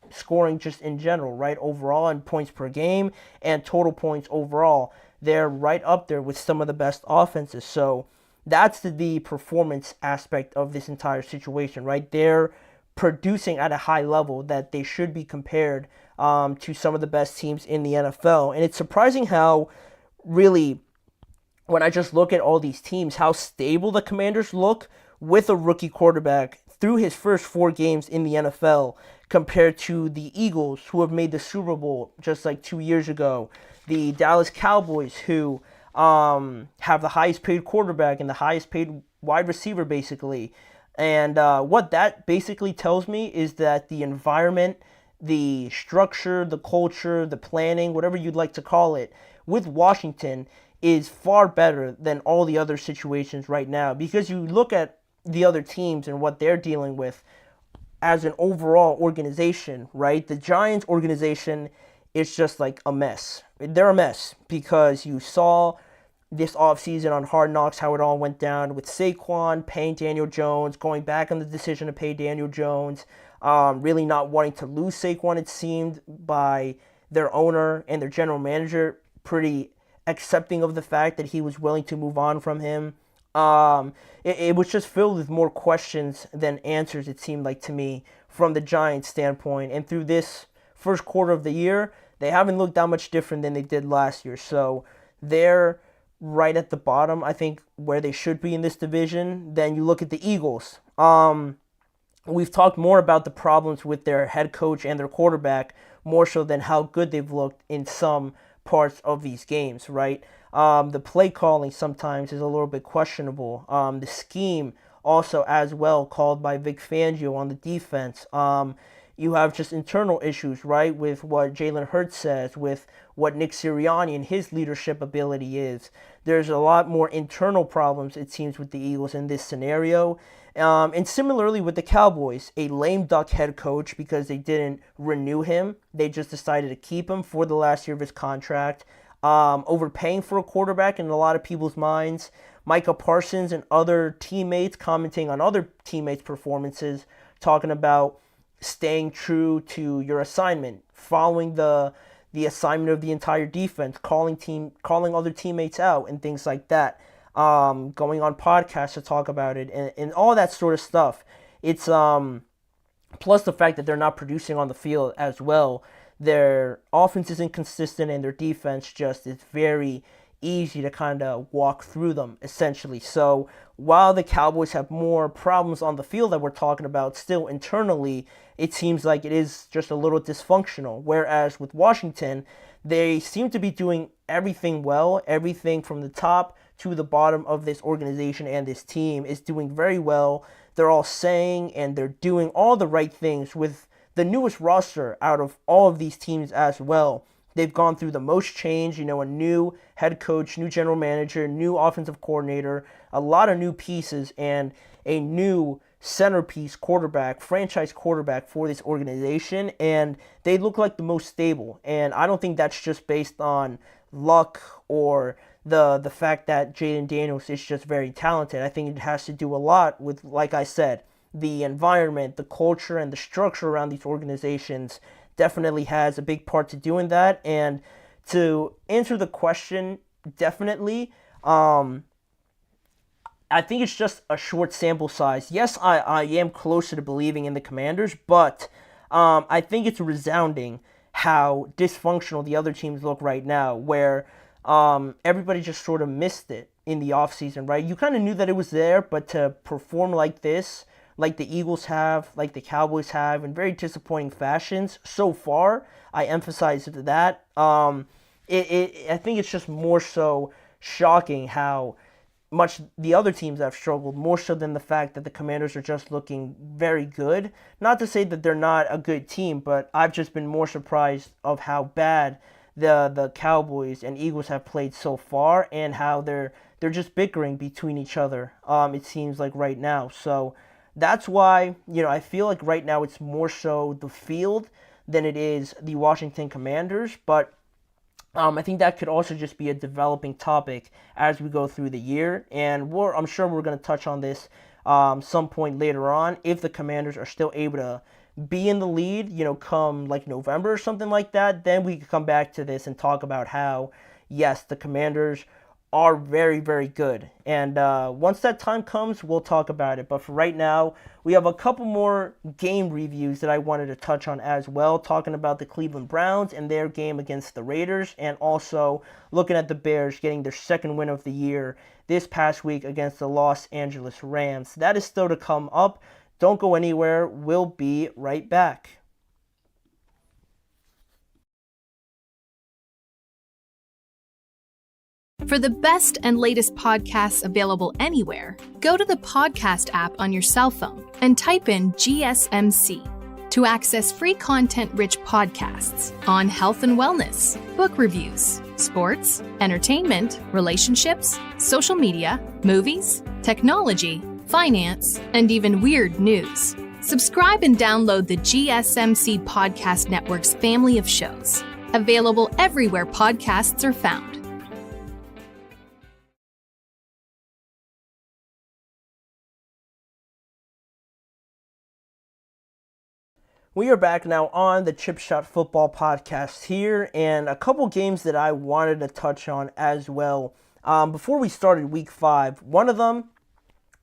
just in general, right? Overall in points per game and total points overall. They're right up there with some of the best offenses. So that's the performance aspect of this entire situation, right? They're producing at a high level that they should be compared to some of the best teams in the NFL. And it's surprising how really, when I just look at all these teams, how stable the Commanders look with a rookie quarterback through his first 4 games in the NFL compared to the Eagles, who have made the Super Bowl just like 2 years ago, the Dallas Cowboys, who have the highest paid quarterback and the highest paid wide receiver, basically. And what that basically tells me is that the environment, the structure, the culture, the planning, whatever you'd like to call it, with Washington is far better than all the other situations right now. Because you look at the other teams and what they're dealing with as an overall organization, right? The Giants organization is just like a mess. They're a mess because you saw this offseason on Hard Knocks how it all went down with Saquon paying Daniel Jones, going back on the decision to pay Daniel Jones, really not wanting to lose Saquon, it seemed, by their owner and their general manager, pretty accepting of the fact that he was willing to move on from him. It was just filled with more questions than answers, it seemed like to me, from the Giants' standpoint. And through this first quarter of the year, they haven't looked that much different than they did last year. So they're right at the bottom, I think, where they should be in this division. Then you look at the Eagles. We've talked more about the problems with their head coach and their quarterback, more so than how good they've looked in some parts of these games, right? The play calling sometimes is a little bit questionable. The scheme also as well, called by Vic Fangio on the defense. You have just internal issues, right, with what Jalen Hurts says, with what Nick Sirianni and his leadership ability is. There's a lot more internal problems, it seems, with the Eagles in this scenario. And similarly with the Cowboys, a lame duck head coach because they didn't renew him. They just decided to keep him for the last year of his contract. Overpaying for a quarterback in a lot of people's minds. Micah Parsons and other teammates commenting on other teammates' performances, talking about staying true to your assignment, following the assignment of the entire defense, calling other teammates out and things like that. Going on podcasts to talk about it and all that sort of stuff. It's plus the fact that they're not producing on the field as well. Their offense is inconsistent and their defense just is very easy to kind of walk through them, essentially. So while the Cowboys have more problems on the field that we're talking about, still internally, it seems like it is just a little dysfunctional. Whereas with Washington, they seem to be doing everything well. Everything from the top to the bottom of this organization and this team is doing very well. They're all saying and they're doing all the right things with the newest roster out of all of these teams as well. They've gone through the most change, a new head coach, new general manager, new offensive coordinator, a lot of new pieces, and a new centerpiece quarterback, franchise quarterback for this organization, and they look like the most stable. And I don't think that's just based on luck or the fact that Jaden Daniels is just very talented. I think it has to do a lot with, like I said, the environment, the culture, and the structure around these organizations definitely has a big part to do in that. And to answer the question, definitely, I think it's just a short sample size. Yes, I am closer to believing in the Commanders, but I think it's resounding how dysfunctional the other teams look right now, where everybody just sort of missed it in the offseason, right? You kind of knew that it was there, but to perform like this, like the Eagles have, like the Cowboys have, in very disappointing fashions so far, I emphasize that. I think it's just more so shocking how much the other teams have struggled, more so than the fact that the Commanders are just looking very good. Not to say that they're not a good team, but I've just been more surprised of how bad the Cowboys and Eagles have played so far, and how they're just bickering between each other, it seems like right now. So that's why, I feel like right now it's more so the field than it is the Washington Commanders, but I think that could also just be a developing topic as we go through the year, and I'm sure we're going to touch on this some point later on. If the Commanders are still able to be in the lead, come like November or something like that, then we could come back to this and talk about how, yes, the Commanders are very, very good. And once that time comes, we'll talk about it. But for right now, we have a couple more game reviews that I wanted to touch on as well, talking about the Cleveland Browns and their game against the Raiders, and also looking at the Bears getting their second win of the year this past week against the Los Angeles Rams. That is still to come up. Don't go anywhere. We'll be right back. For the best and latest podcasts available anywhere, go to the podcast app on your cell phone and type in GSMC to access free content-rich podcasts on health and wellness, book reviews, sports, entertainment, relationships, social media, movies, technology, finance, and even weird news. Subscribe and download the GSMC Podcast Network's family of shows, available everywhere podcasts are found. We are back now on the Chip Shot Football Podcast here, and a couple games that I wanted to touch on as well. Before we started Week 5, one of them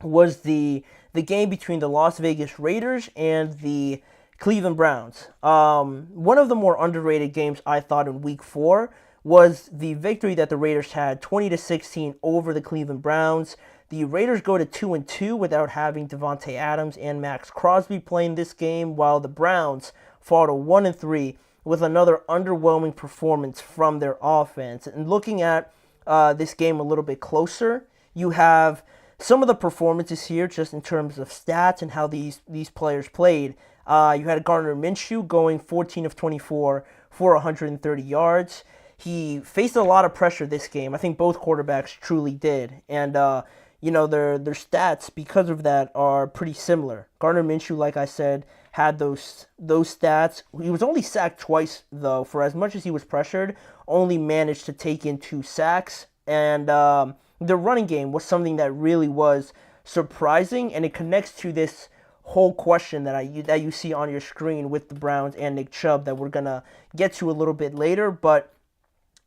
was the game between the Las Vegas Raiders and the Cleveland Browns. One of the more underrated games I thought in Week 4 was the victory that the Raiders had 20-16 over the Cleveland Browns. The Raiders go to 2-2 without having Davante Adams and Max Crosby playing this game, while the Browns fall to 1-3 with another underwhelming performance from their offense. And looking at this game a little bit closer, you have some of the performances here just in terms of stats and how these players played. You had Gardner Minshew going 14 of 24 for 130 yards. He faced a lot of pressure this game. I think both quarterbacks truly did. And their stats, because of that, are pretty similar. Gardner Minshew, like I said, had those stats. He was only sacked twice, though. For as much as he was pressured, only managed to take in 2 sacks. And the running game was something that really was surprising, and it connects to this whole question that you see on your screen with the Browns and Nick Chubb that we're going to get to a little bit later. But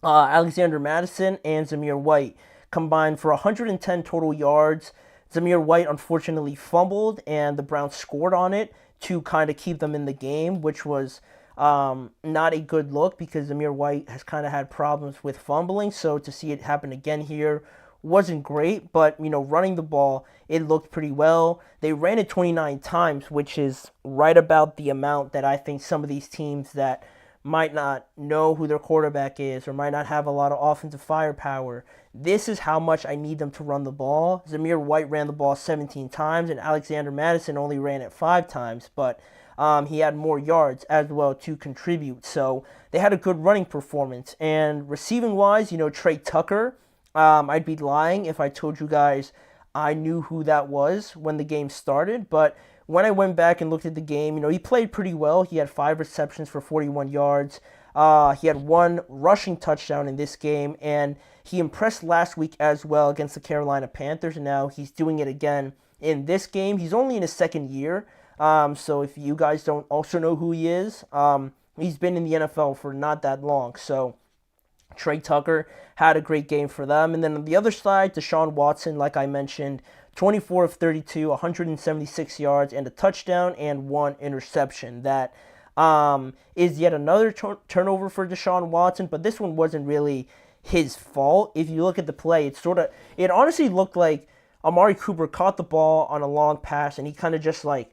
Alexander Mattison and Zamir White combined for 110 total yards. Zamir White unfortunately fumbled, and the Browns scored on it to kind of keep them in the game, which was not a good look because Zamir White has kind of had problems with fumbling. So to see it happen again here wasn't great, but running the ball, it looked pretty well. They ran it 29 times, which is right about the amount that I think some of these teams that might not know who their quarterback is or might not have a lot of offensive firepower, this is how much I need them to run the ball. Zamir White ran the ball 17 times, and Alexander Mattison only ran it 5 times, but he had more yards as well to contribute. So they had a good running performance. And receiving-wise, Trey Tucker, I'd be lying if I told you guys I knew who that was when the game started, but when I went back and looked at the game, he played pretty well. He had 5 receptions for 41 yards. He had 1 rushing touchdown in this game, and he impressed last week as well against the Carolina Panthers, and now he's doing it again in this game. He's only in his second year, so if you guys don't also know who he is, he's been in the NFL for not that long. So Trey Tucker had a great game for them. And then on the other side, Deshaun Watson, like I mentioned, 24 of 32, 176 yards, and a touchdown and 1 interception. That is yet another turnover for Deshaun Watson, but this one wasn't really his fault. If you look at the play, it honestly looked like Amari Cooper caught the ball on a long pass, and he kind of just like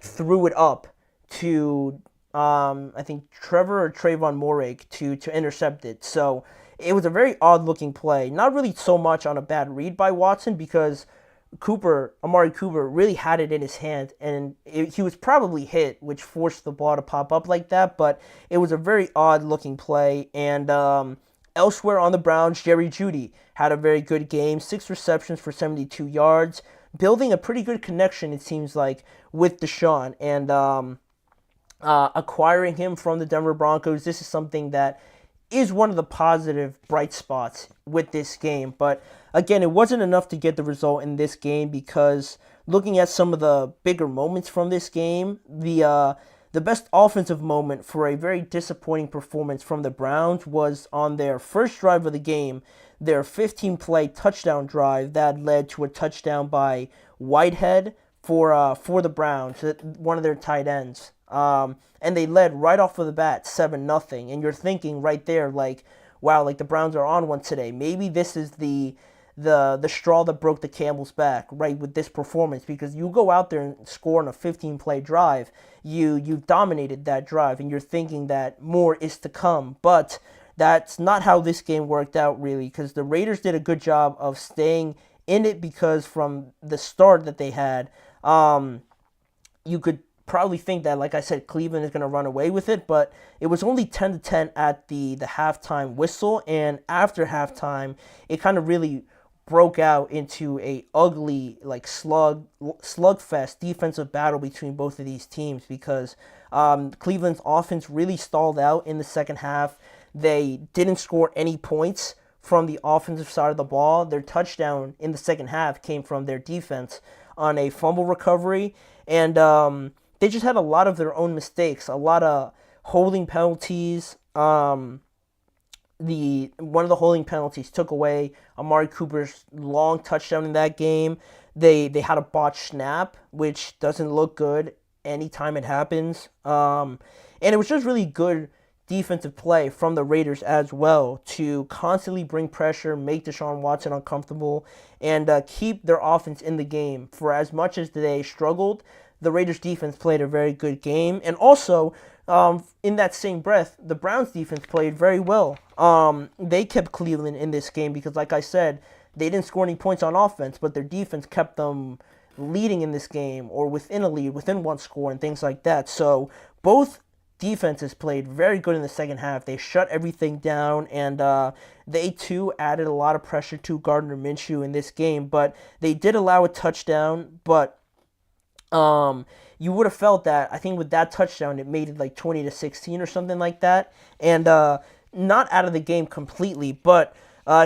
threw it up to I think Trevor or Trayvon Moehrig to intercept it. So it was a very odd-looking play. Not really so much on a bad read by Watson because Amari Cooper really had it in his hand, and he was probably hit, which forced the ball to pop up like that, but it was a very odd-looking play. And elsewhere on the Browns, Jerry Jeudy had a very good game, 6 receptions for 72 yards, building a pretty good connection, it seems like, with Deshaun, and acquiring him from the Denver Broncos. This is something that is one of the positive bright spots with this game. But again, it wasn't enough to get the result in this game because looking at some of the bigger moments from this game, the best offensive moment for a very disappointing performance from the Browns was on their first drive of the game. their 15-play touchdown drive that led to a touchdown by Whitehead for the Browns, one of their tight ends. And they led right off of the bat 7-0. And you're thinking right there, like, wow, like the Browns are on one today. Maybe this is the straw that broke the camel's back, right, with this performance, because you go out there and score on a 15-play drive, you've dominated that drive, and you're thinking that more is to come. But that's not how this game worked out, really, because the Raiders did a good job of staying in it, because from the start that they had, you could probably think that, like I said, Cleveland is going to run away with it, but it was only 10-10 at the halftime whistle, and after halftime, it kind of really broke out into a ugly, like, slugfest defensive battle between both of these teams, because Cleveland's offense really stalled out in the second half. They didn't score any points from the offensive side of the ball. Their touchdown in the second half came from their defense on a fumble recovery, and they just had a lot of their own mistakes, a lot of holding penalties. One of the holding penalties took away Amari Cooper's long touchdown in that game. They had a botched snap, which doesn't look good anytime it happens. And it was just really good defensive play from the Raiders as well to constantly bring pressure, make Deshaun Watson uncomfortable, and keep their offense in the game. For as much as they struggled, the Raiders defense played a very good game. And also, in that same breath, the Browns defense played very well. They kept Cleveland in this game because, like I said, they didn't score any points on offense, but their defense kept them leading in this game, or within a lead, within one score, and things like that. So both defenses played very good in the second half. They shut everything down, and they too added a lot of pressure to Gardner Minshew in this game. But they did allow a touchdown, but you would have felt that, I think with that touchdown, it made it like 20-16 or something like that. And not out of the game completely, but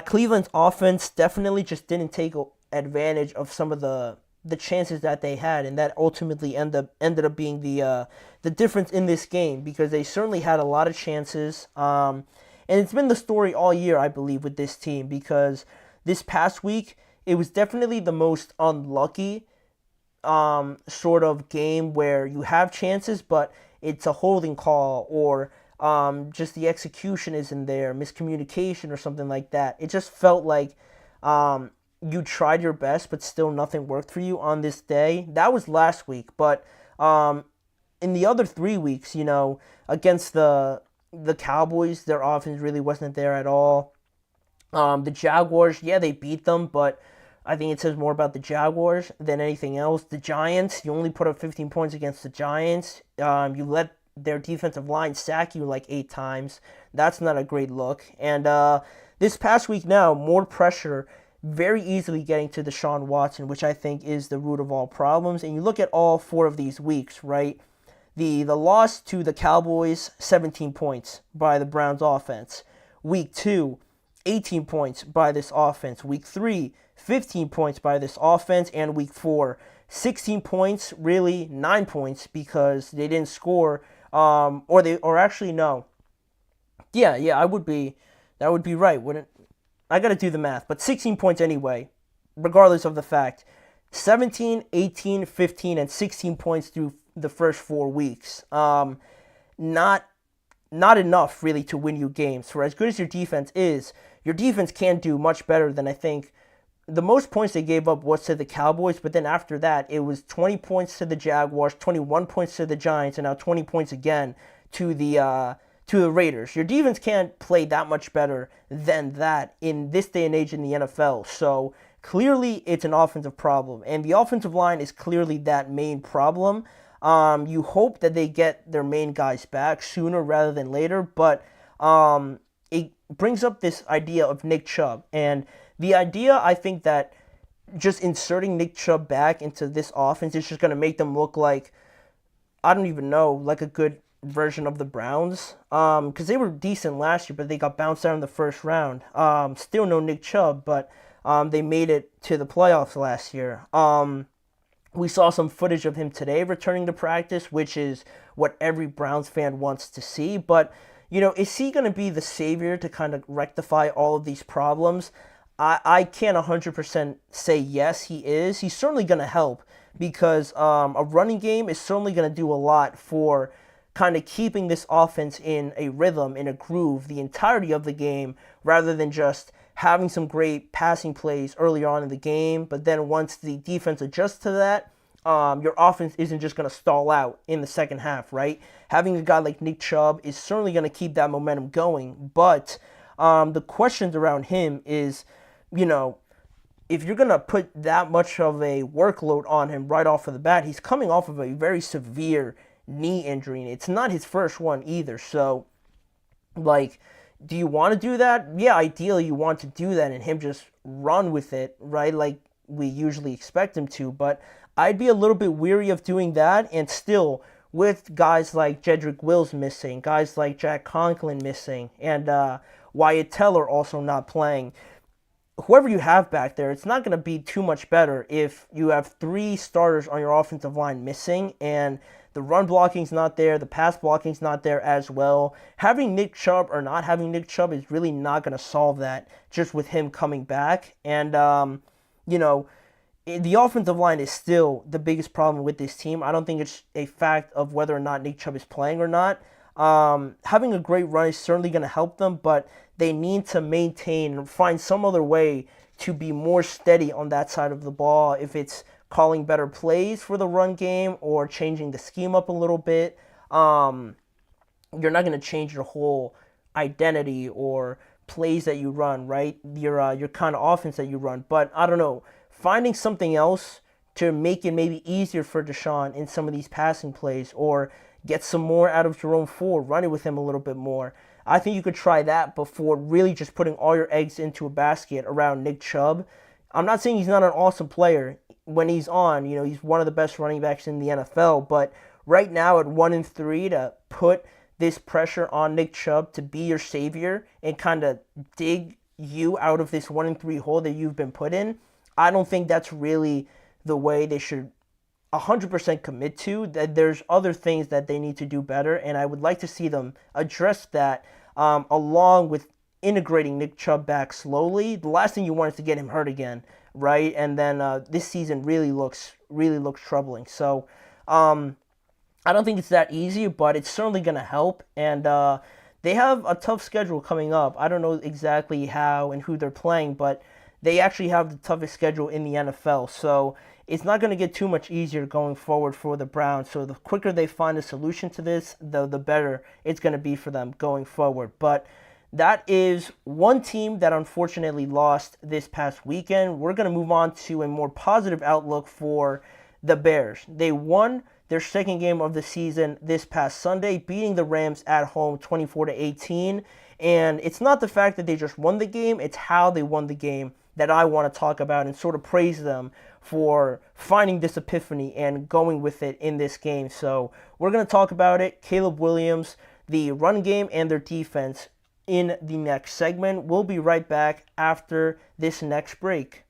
Cleveland's offense definitely just didn't take advantage of some of the chances that they had, and that ultimately ended up being the difference in this game, because they certainly had a lot of chances. And it's been the story all year, I believe, with this team, because this past week, it was definitely the most unlucky sort of game where you have chances, but it's a holding call, or just the execution isn't there, miscommunication or something like that. It just felt like you tried your best, but still nothing worked for you on this day. That was last week, but in the other 3 weeks, against the Cowboys, their offense really wasn't there at all. The Jaguars, yeah, they beat them, but I think it says more about the Jaguars than anything else. The Giants, you only put up 15 points against the Giants. You let their defensive line sack you like 8 times. That's not a great look. And this past week now, more pressure, very easily getting to Deshaun Watson, which I think is the root of all problems. And you look at all 4 of these weeks, right? The loss to the Cowboys, 17 points by the Browns offense. Week 2, 18 points by this offense. Week 3, 15 points by this offense. And week 4, 16 points, really 9 points, because they didn't score. Or actually, no. Yeah, that would be right, wouldn't it? I got to do the math, but 16 points anyway, regardless of the fact. 17, 18, 15, and 16 points through the first 4 weeks. Not enough, really, to win you games. For as good as your defense is, your defense can do much better than, I think, the most points they gave up was to the Cowboys, but then after that, it was 20 points to the Jaguars, 21 points to the Giants, and now 20 points again to the Raiders. Your defense can't play that much better than that in this day and age in the NFL. So clearly, it's an offensive problem, and the offensive line is clearly that main problem. You hope that they get their main guys back sooner rather than later, but it brings up this idea of Nick Chubb, and the idea, I think, that just inserting Nick Chubb back into this offense is just going to make them look like, I don't even know, like a good version of the Browns, because they were decent last year, but they got bounced out in the first round. Still no Nick Chubb, but they made it to the playoffs last year. We saw some footage of him today returning to practice, which is what every Browns fan wants to see, but is he going to be the savior to kind of rectify all of these problems? I can't 100% say yes, he is. He's certainly going to help because a running game is certainly going to do a lot for kind of keeping this offense in a rhythm, in a groove, the entirety of the game, rather than just having some great passing plays early on in the game. But then once the defense adjusts to that, your offense isn't just going to stall out in the second half, right? Having a guy like Nick Chubb is certainly going to keep that momentum going. But the questions around him is, if you're going to put that much of a workload on him right off of the bat, he's coming off of a very severe knee injury. It's not his first one either. So, do you want to do that? Yeah, ideally you want to do that and him just run with it, right? Like we usually expect him to. But I'd be a little bit weary of doing that. And still, with guys like Jedrick Wills missing, guys like Jack Conklin missing, and Wyatt Teller also not playing, whoever you have back there, it's not going to be too much better if you have 3 starters on your offensive line missing and the run blocking's not there, the pass blocking's not there as well. Having Nick Chubb or not having Nick Chubb is really not going to solve that just with him coming back. And, the offensive line is still the biggest problem with this team. I don't think it's a fact of whether or not Nick Chubb is playing or not. Having a great run is certainly going to help them, but they need to maintain and find some other way to be more steady on that side of the ball. If it's calling better plays for the run game or changing the scheme up a little bit, you're not going to change your whole identity or plays that you run, right? Your kind of offense that you run. But I don't know, finding something else to make it maybe easier for Deshaun in some of these passing plays or get some more out of Jerome Ford, run it with him a little bit more. I think you could try that before really just putting all your eggs into a basket around Nick Chubb. I'm not saying he's not an awesome player. When he's on, he's one of the best running backs in the NFL. But right now at 1-3, to put this pressure on Nick Chubb to be your savior and kind of dig you out of this 1-3 hole that you've been put in, I don't think that's really the way they should 100% commit to. That there's other things that they need to do better, and I would like to see them address that along with integrating Nick Chubb back slowly. The last thing you want is to get him hurt again, right? And then this season really looks troubling. So I don't think it's that easy, but it's certainly going to help. And they have a tough schedule coming up. I don't know exactly how and who they're playing, but they actually have the toughest schedule in the NFL. So it's not going to get too much easier going forward for the Browns. So the quicker they find a solution to this, the better it's going to be for them going forward. But that is one team that unfortunately lost this past weekend. We're going to move on to a more positive outlook for the Bears. They won their second game of the season this past Sunday, beating the Rams at home 24-18. And it's not the fact that they just won the game, it's how they won the game that I want to talk about and sort of praise them for finding this epiphany and going with it in this game. So we're going to talk about it. Caleb Williams, the run game, and their defense in the next segment. We'll be right back after this next break.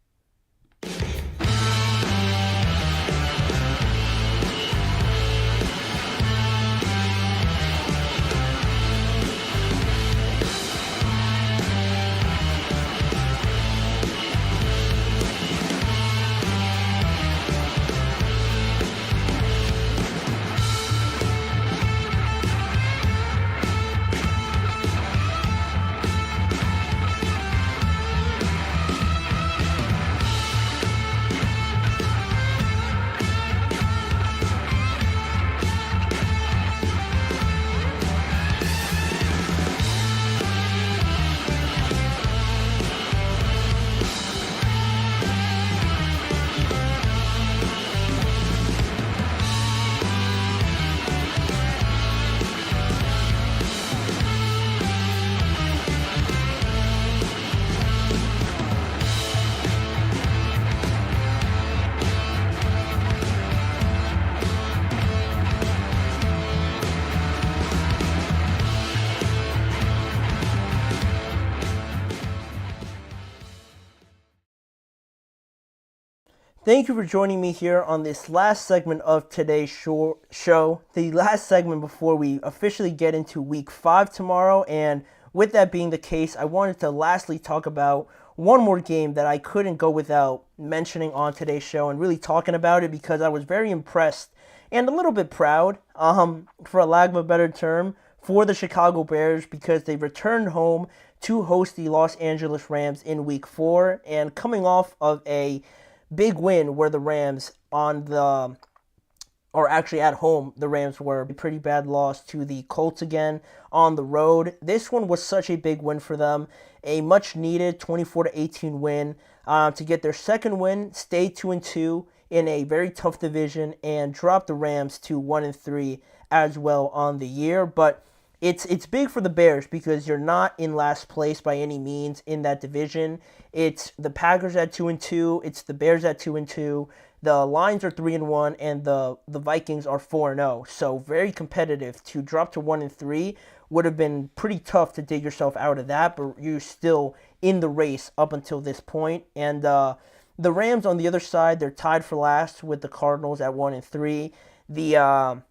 Thank you for joining me here on this last segment of today's show, the last segment before we officially get into Week 5 tomorrow. And with that being the case, I wanted to lastly talk about one more game that I couldn't go without mentioning on today's show and really talking about it because I was very impressed and a little bit proud, for a lack of a better term, for the Chicago Bears because they returned home to host the Los Angeles Rams in Week 4 and coming off of a big win where the Rams at home, the Rams were a pretty bad loss to the Colts again on the road. This one was such a big win for them, a much needed 24-18 win to get their second win, stay 2-2 in a very tough division, and drop the Rams to 1-3 as well on the year. But it's big for the Bears because you're not in last place by any means in that division. It's the Packers at 2-2. It's the Bears at 2-2. The Lions are 3-1, and the Vikings are 4-0. So very competitive. To drop to 1-3 would have been pretty tough to dig yourself out of that, but you're still in the race up until this point. And the Rams on the other side, they're tied for last with the Cardinals at 1-3. The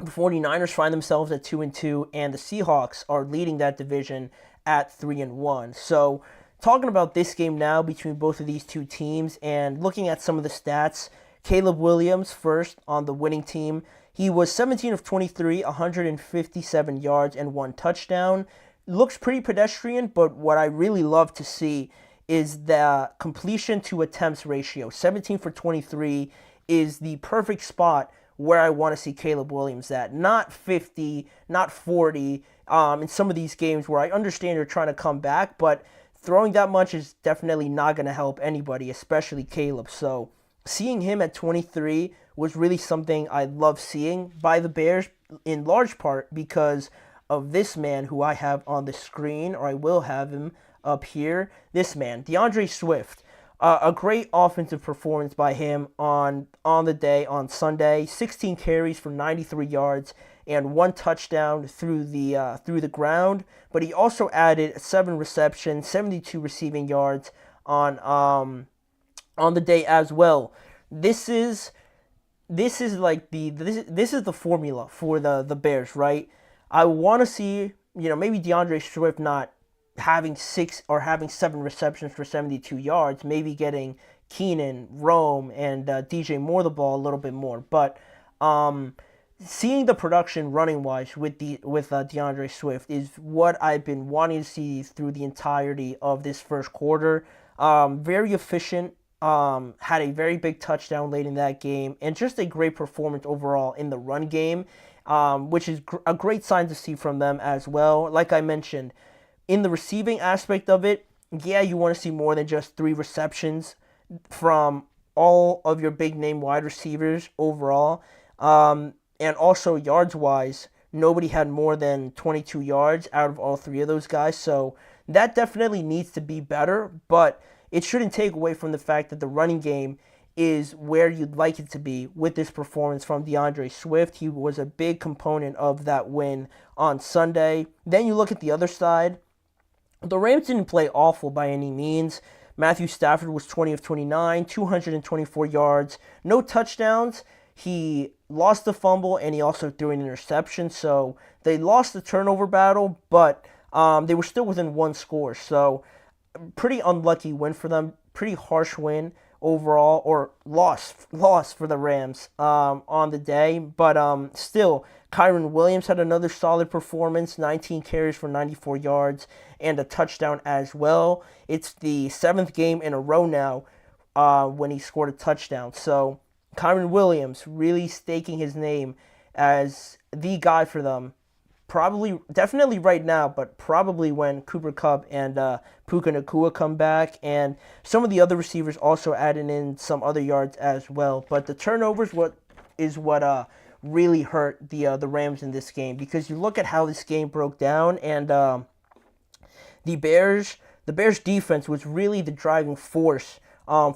49ers find themselves at 2-2, and the Seahawks are leading that division at 3-1. So, talking about this game now between both of these two teams and looking at some of the stats, Caleb Williams first on the winning team. He was 17 of 23, 157 yards and 1 touchdown. Looks pretty pedestrian, but what I really love to see is the completion to attempts ratio. 17 for 23 is the perfect spot where I want to see Caleb Williams at. Not 50, not 40, in some of these games where I understand you're trying to come back, but throwing that much is definitely not going to help anybody, especially Caleb. So seeing him at 23 was really something I love seeing by the Bears, in large part because of this man who I have on the screen, or I will have him up here. This man, DeAndre Swift. A great offensive performance by him on the day, on Sunday. 16 carries for 93 yards and 1 touchdown through the ground. But he also added 7 receptions, 72 receiving yards on the day as well. This is like this is the formula for the Bears, right? I want to see, maybe DeAndre Swift not having 6 or having 7 receptions for 72 yards, maybe getting Keenan, Rome, and DJ Moore the ball a little bit more. But seeing the production running-wise with DeAndre Swift is what I've been wanting to see through the entirety of this first quarter. Very efficient, had a very big touchdown late in that game, and just a great performance overall in the run game, which is a great sign to see from them as well. Like I mentioned, in the receiving aspect of it, yeah, you want to see more than just 3 receptions from all of your big-name wide receivers overall. And also, yards-wise, nobody had more than 22 yards out of all 3 of those guys. So that definitely needs to be better, but it shouldn't take away from the fact that the running game is where you'd like it to be with this performance from DeAndre Swift. He was a big component of that win on Sunday. Then you look at the other side. The Rams didn't play awful by any means. Matthew Stafford was 20 of 29, 224 yards, no touchdowns. He lost the fumble, and he also threw an interception. So they lost the turnover battle, but they were still within 1 score. So pretty unlucky win for them. Pretty harsh win overall, or loss for the Rams on the day. But still, Kyren Williams had another solid performance, 19 carries for 94 yards and a touchdown as well. It's the 7th game in a row now when he scored a touchdown. So Kyren Williams really staking his name as the guy for them. Definitely right now, but probably when Cooper Kupp and Puka Nacua come back, and some of the other receivers also adding in some other yards as well. But the turnovers is what really hurt the Rams in this game, because you look at how this game broke down, and the Bears defense was really the driving force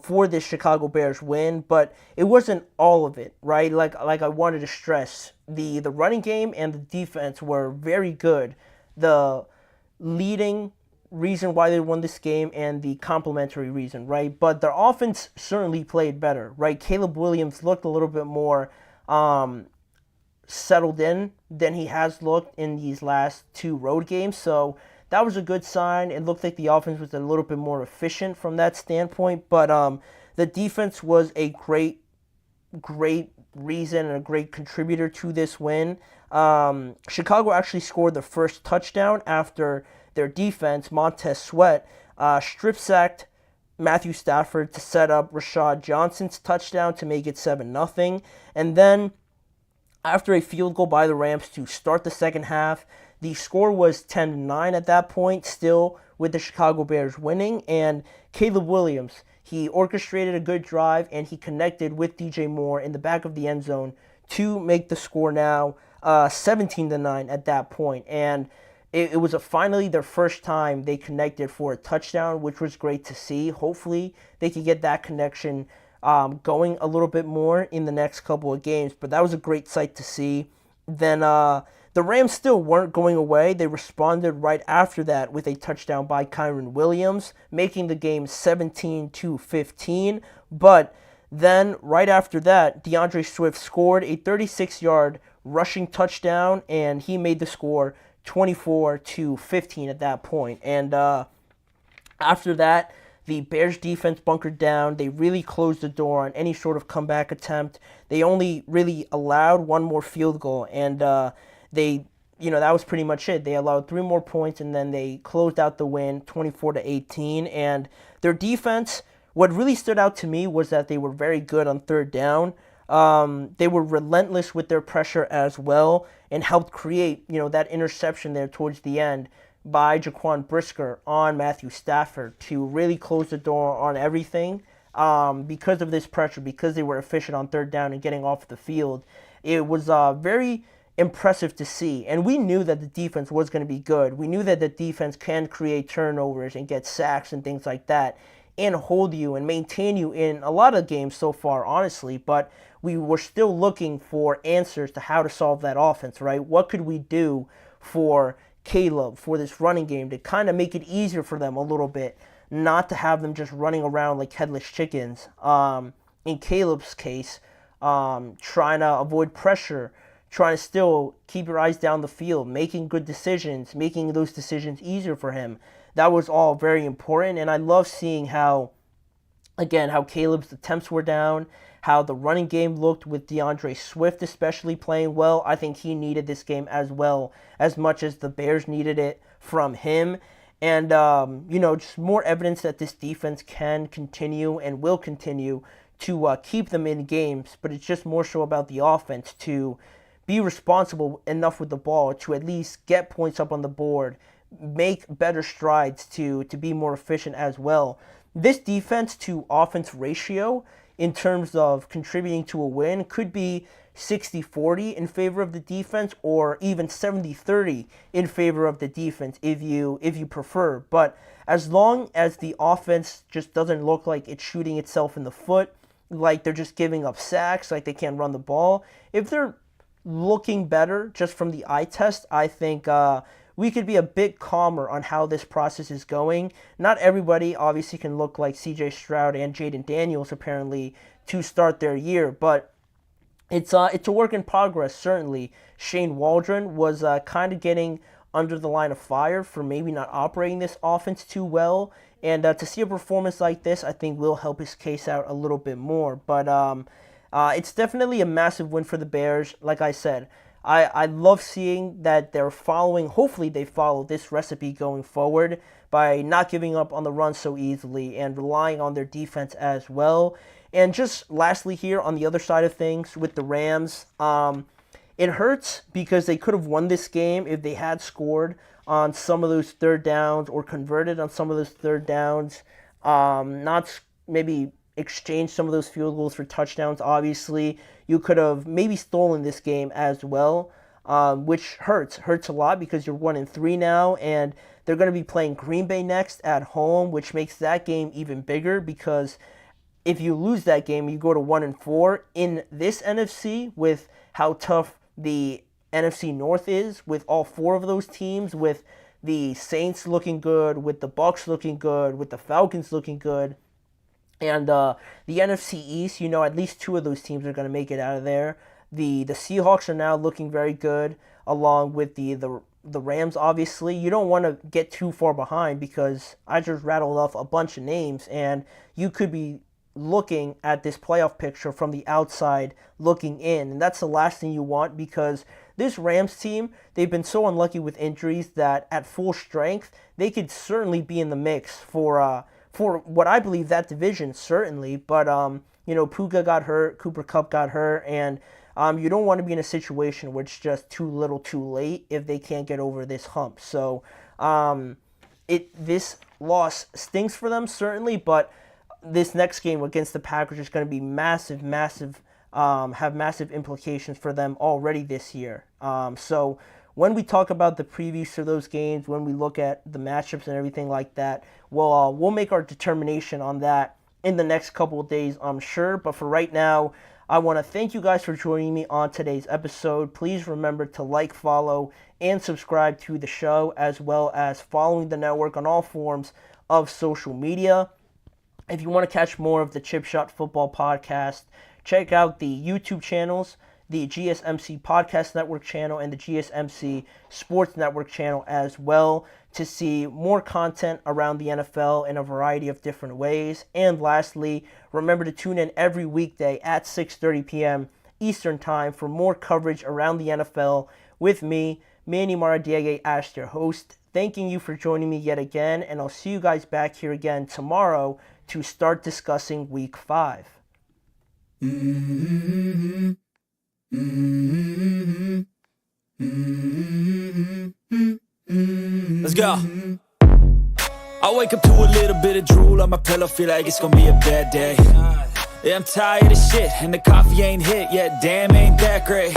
for this Chicago Bears win, but it wasn't all of it, right? Like I wanted to stress, the running game and the defense were very good. The leading reason why they won this game and the complementary reason, right? But their offense certainly played better, right? Caleb Williams looked a little bit more settled in than he has looked in these last 2 road games. So that was a good sign. It looked like the offense was a little bit more efficient from that standpoint. But the defense was a great reason and a great contributor to this win. Chicago actually scored the first touchdown after their defense, Montez Sweat, strip sacked Matthew Stafford to set up Rashad Johnson's touchdown to make it 7-0. And then after a field goal by the Rams to start the second half, the score was 10-9 at that point, still with the Chicago Bears winning. And Caleb Williams, he orchestrated a good drive and he connected with DJ Moore in the back of the end zone to make the score now 17-9 at that point. And it was finally their first time they connected for a touchdown, which was great to see. Hopefully they could get that connection going a little bit more in the next couple of games. But that was a great sight to see. Then the Rams still weren't going away. They responded right after that with a touchdown by Kyren Williams, making the game 17-15. But then right after that, DeAndre Swift scored a 36-yard rushing touchdown, and he made the score 24-15 at that point. And after that, the Bears defense bunkered down. They really closed the door on any sort of comeback attempt. They only really allowed 1 more field goal, and that was pretty much it. They allowed 3 more points, and then they closed out the win 24-18. And their defense, what really stood out to me was that they were very good on third down. They were relentless with their pressure as well and helped create, that interception there towards the end by Jaquan Brisker on Matthew Stafford to really close the door on everything because of this pressure, because they were efficient on third down and getting off the field. It was very impressive to see. And we knew that the defense was going to be good. We knew that the defense can create turnovers and get sacks and things like that and hold you and maintain you in a lot of games so far, honestly. But we were still looking for answers to how to solve that offense, right? What could we do for Caleb, for this running game to kind of make it easier for them a little bit, not to have them just running around like headless chickens. In Caleb's case, trying to avoid pressure, trying to still keep your eyes down the field, making good decisions, making those decisions easier for him. That was all very important, and I love seeing how Caleb's attempts were down, how the running game looked with DeAndre Swift especially playing well. I think he needed this game as well, as much as the Bears needed it from him. And, just more evidence that this defense can continue and will continue to keep them in games, but it's just more so about the offense to be responsible enough with the ball to at least get points up on the board, make better strides to be more efficient as well. This defense to offense ratio in terms of contributing to a win could be 60-40 in favor of the defense, or even 70-30 in favor of the defense if you prefer. But as long as the offense just doesn't look like it's shooting itself in the foot, like they're just giving up sacks, like they can't run the ball, if they're looking better just from the eye test, I think we could be a bit calmer on how this process is going. Not everybody obviously can look like CJ Stroud and Jaden Daniels apparently to start their year, but it's a work in progress, certainly. Shane Waldron was kind of getting under the line of fire for maybe not operating this offense too well, and to see a performance like this, I think will help his case out a little bit more. But it's definitely a massive win for the Bears. Like I said, I love seeing that hopefully they follow this recipe going forward by not giving up on the run so easily and relying on their defense as well. And just lastly here on the other side of things with the Rams, it hurts because they could have won this game if they had scored on some of those third downs or converted on some of those third downs, not maybe exchange some of those field goals for touchdowns. Obviously, you could have maybe stolen this game as well, which hurts a lot because you're 1-3 now, and they're going to be playing Green Bay next at home, which makes that game even bigger because if you lose that game, you go to 1-4 in this NFC with how tough the NFC North is, with all 4 of those teams, with the Saints looking good, with the Bucs looking good, with the Falcons looking good. And the NFC East, at least two of those teams are going to make it out of there. The Seahawks are now looking very good, along with the Rams, obviously. You don't want to get too far behind because I just rattled off a bunch of names, and you could be looking at this playoff picture from the outside looking in. And that's the last thing you want, because this Rams team, they've been so unlucky with injuries that at full strength, they could certainly be in the mix for what I believe that division, certainly. But, Puka got hurt, Cooper Kupp got hurt, and you don't want to be in a situation where it's just too little too late if they can't get over this hump. So this loss stings for them, certainly, but this next game against the Packers is going to be massive, have massive implications for them already this year. So when we talk about the previews to those games, when we look at the matchups and everything like that, we'll make our determination on that in the next couple of days, I'm sure. But for right now, I want to thank you guys for joining me on today's episode. Please remember to like, follow, and subscribe to the show, as well as following the network on all forms of social media. If you want to catch more of the Chip Shot Football Podcast, check out the YouTube channels, the GSMC Podcast Network channel, and the GSMC Sports Network channel as well, to see more content around the NFL in a variety of different ways. And lastly, remember to tune in every weekday at 6:30 p.m. Eastern Time for more coverage around the NFL with me, Manny Maradiaga, as your host. Thanking you for joining me yet again, and I'll see you guys back here again tomorrow to start discussing Week 5. Let's go. I wake up to a little bit of drool on my pillow, feel like it's gonna be a bad day. Yeah, I'm tired of shit, and the coffee ain't hit yet, damn, ain't that great.